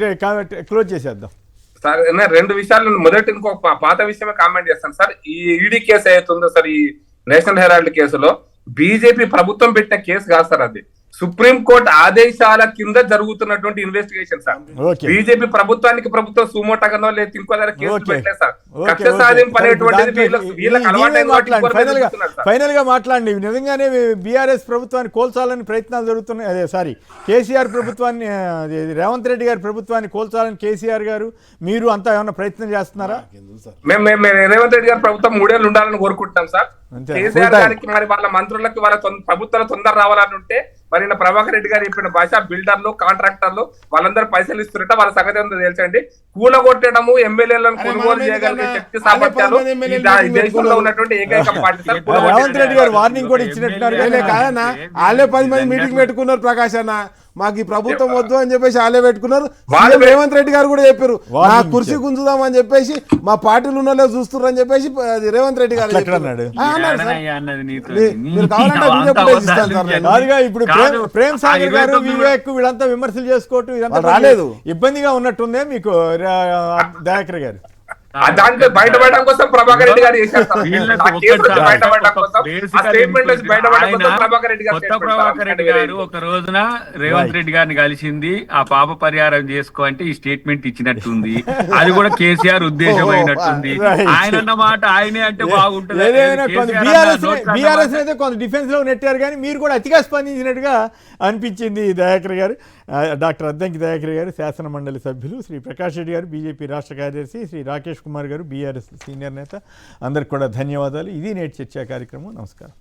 క్లోజ్ చేసేద్దాం. సార్ 2 విషయాలు. మొదటి ఇంకొక పాత విషయమే కామెంట్ చేస్తాను సార్. ఈ ఈడీ కేసు ఏదైతుందో సార్, ఈ నేషనల్ హెరాల్డ్ కేసులో బీజేపీ ప్రభుత్వం పెట్టిన కేసు కాదు సార్, అది సుప్రీంకోర్టు ఆదేశాల కింద జరుగుతున్నటువంటి ఇన్వెస్టిగేషన్ సార్. బీజేపీ ప్రభుత్వానికి ప్రభుత్వం సుమోటగానో లేదు ఇంకో దగ్గర కేసు పెట్టలేదు సార్. కక్ష సాధింపు అనేటువంటిది ఫైనల్ గా మాట్లాడండి. నిజంగానే బీఆర్ఎస్ ప్రభుత్వాన్ని కోల్చాలని ప్రయత్నాలు జరుగుతున్నాయి. అదే సారీ, కేసీఆర్ ప్రభుత్వాన్ని, రేవంత్ రెడ్డి గారి ప్రభుత్వాన్ని కోల్చాలని కేసీఆర్ గారు మీరు అంతా ఏమైనా ప్రయత్నం చేస్తున్నారా? మేము రేవంత్ రెడ్డి గారి ప్రభుత్వం 3 ఏళ్ళు ఉండాలని కోరుకుంటున్నాం సార్. కేసీఆర్ గారికి మరి వాళ్ళ మంత్రులకి వాళ్ళ ప్రభుత్వాలు తొందర రావాలని ఉంటే, మరి ప్రభాకర్ రెడ్డి గారు చెప్పిన భాష, బిల్డర్లు కాంట్రాక్టర్లు వాళ్ళందరూ పైసలు ఇస్తున్నట్టు వాళ్ళ సంగతి ఏందో తెలుసండి. కూలగొట్టడము, ఎమ్మెల్యేలను కొనుగోలు చేయగలిగే శక్తి సామర్థ్యాలు ఈ దేశంలో ఉన్నటువంటి ఏకైక పార్టీ సార్. రేవంత్ రెడ్డి గారు వార్నింగ్ కూడా ఇచ్చినట్టున్నారు. కాదన్నా, వాళ్ళే 10 మంది మీటింగ్ పెట్టుకున్నారు ప్రకాష్ అన్న, మాకు ఈ ప్రభుత్వం వద్దు అని చెప్పేసి వాళ్ళే పెట్టుకున్నారు. రేవంత్ రెడ్డి గారు కూడా చెప్పారు, నా కుర్చీ గుంజుదాం అని చెప్పేసి మా పార్టీలు ఉన్నో చూస్తున్నారు అని చెప్పేసి రేవంత్ రెడ్డి గారు అన్నాడు. మీరు కావాలంటే ఇప్పుడు ప్రేమ్ సాగర్ గారు, వివేక్ వీళ్ళంతా విమర్శలు చేసుకోవటం ఇదంతా రాలేదు, ఇబ్బందిగా ఉన్నట్టుందే మీకు దయాకర్ గారు? దాంట్లో బయటపడడం కోసం ప్రభాకర్ రెడ్డి గారు చేశారు. ప్రభాకర్ రెడ్డి గారు ఒక రోజున రేవంత్ రెడ్డి గారిని కలిసింది, ఆ పాప పరిహారం చేసుకో అంటే ఈ స్టేట్మెంట్ ఇచ్చినట్టుంది. అది కూడా కేసీఆర్ ఉద్దేశం అయినట్టుంది. ఆయన అన్న మాట ఆయనే అంటే బాగుంటుంది. బీఆర్ఎస్ అయితే కొంత డిఫెన్స్ లో నెట్టారు, కానీ మీరు కూడా అతిగా స్పందించినట్టుగా అనిపించింది దయాకర్ గారు. డాక్టర్ అద్దంకి దయాకర్ గారు, శాసన మండలి సభ్యులు, శ్రీ ప్రకాష్ రెడ్డి గారు బీజేపీ రాష్ట్ర కార్యదర్శి, శ్రీ రాకేష్ కుమార్ గారు బీఆర్ఎస్ సీనియర్ నేత, అందరికి కూడా ధన్యవాదాలు. ఇది నేటి చర్చా కార్యక్రమం. నమస్కారం.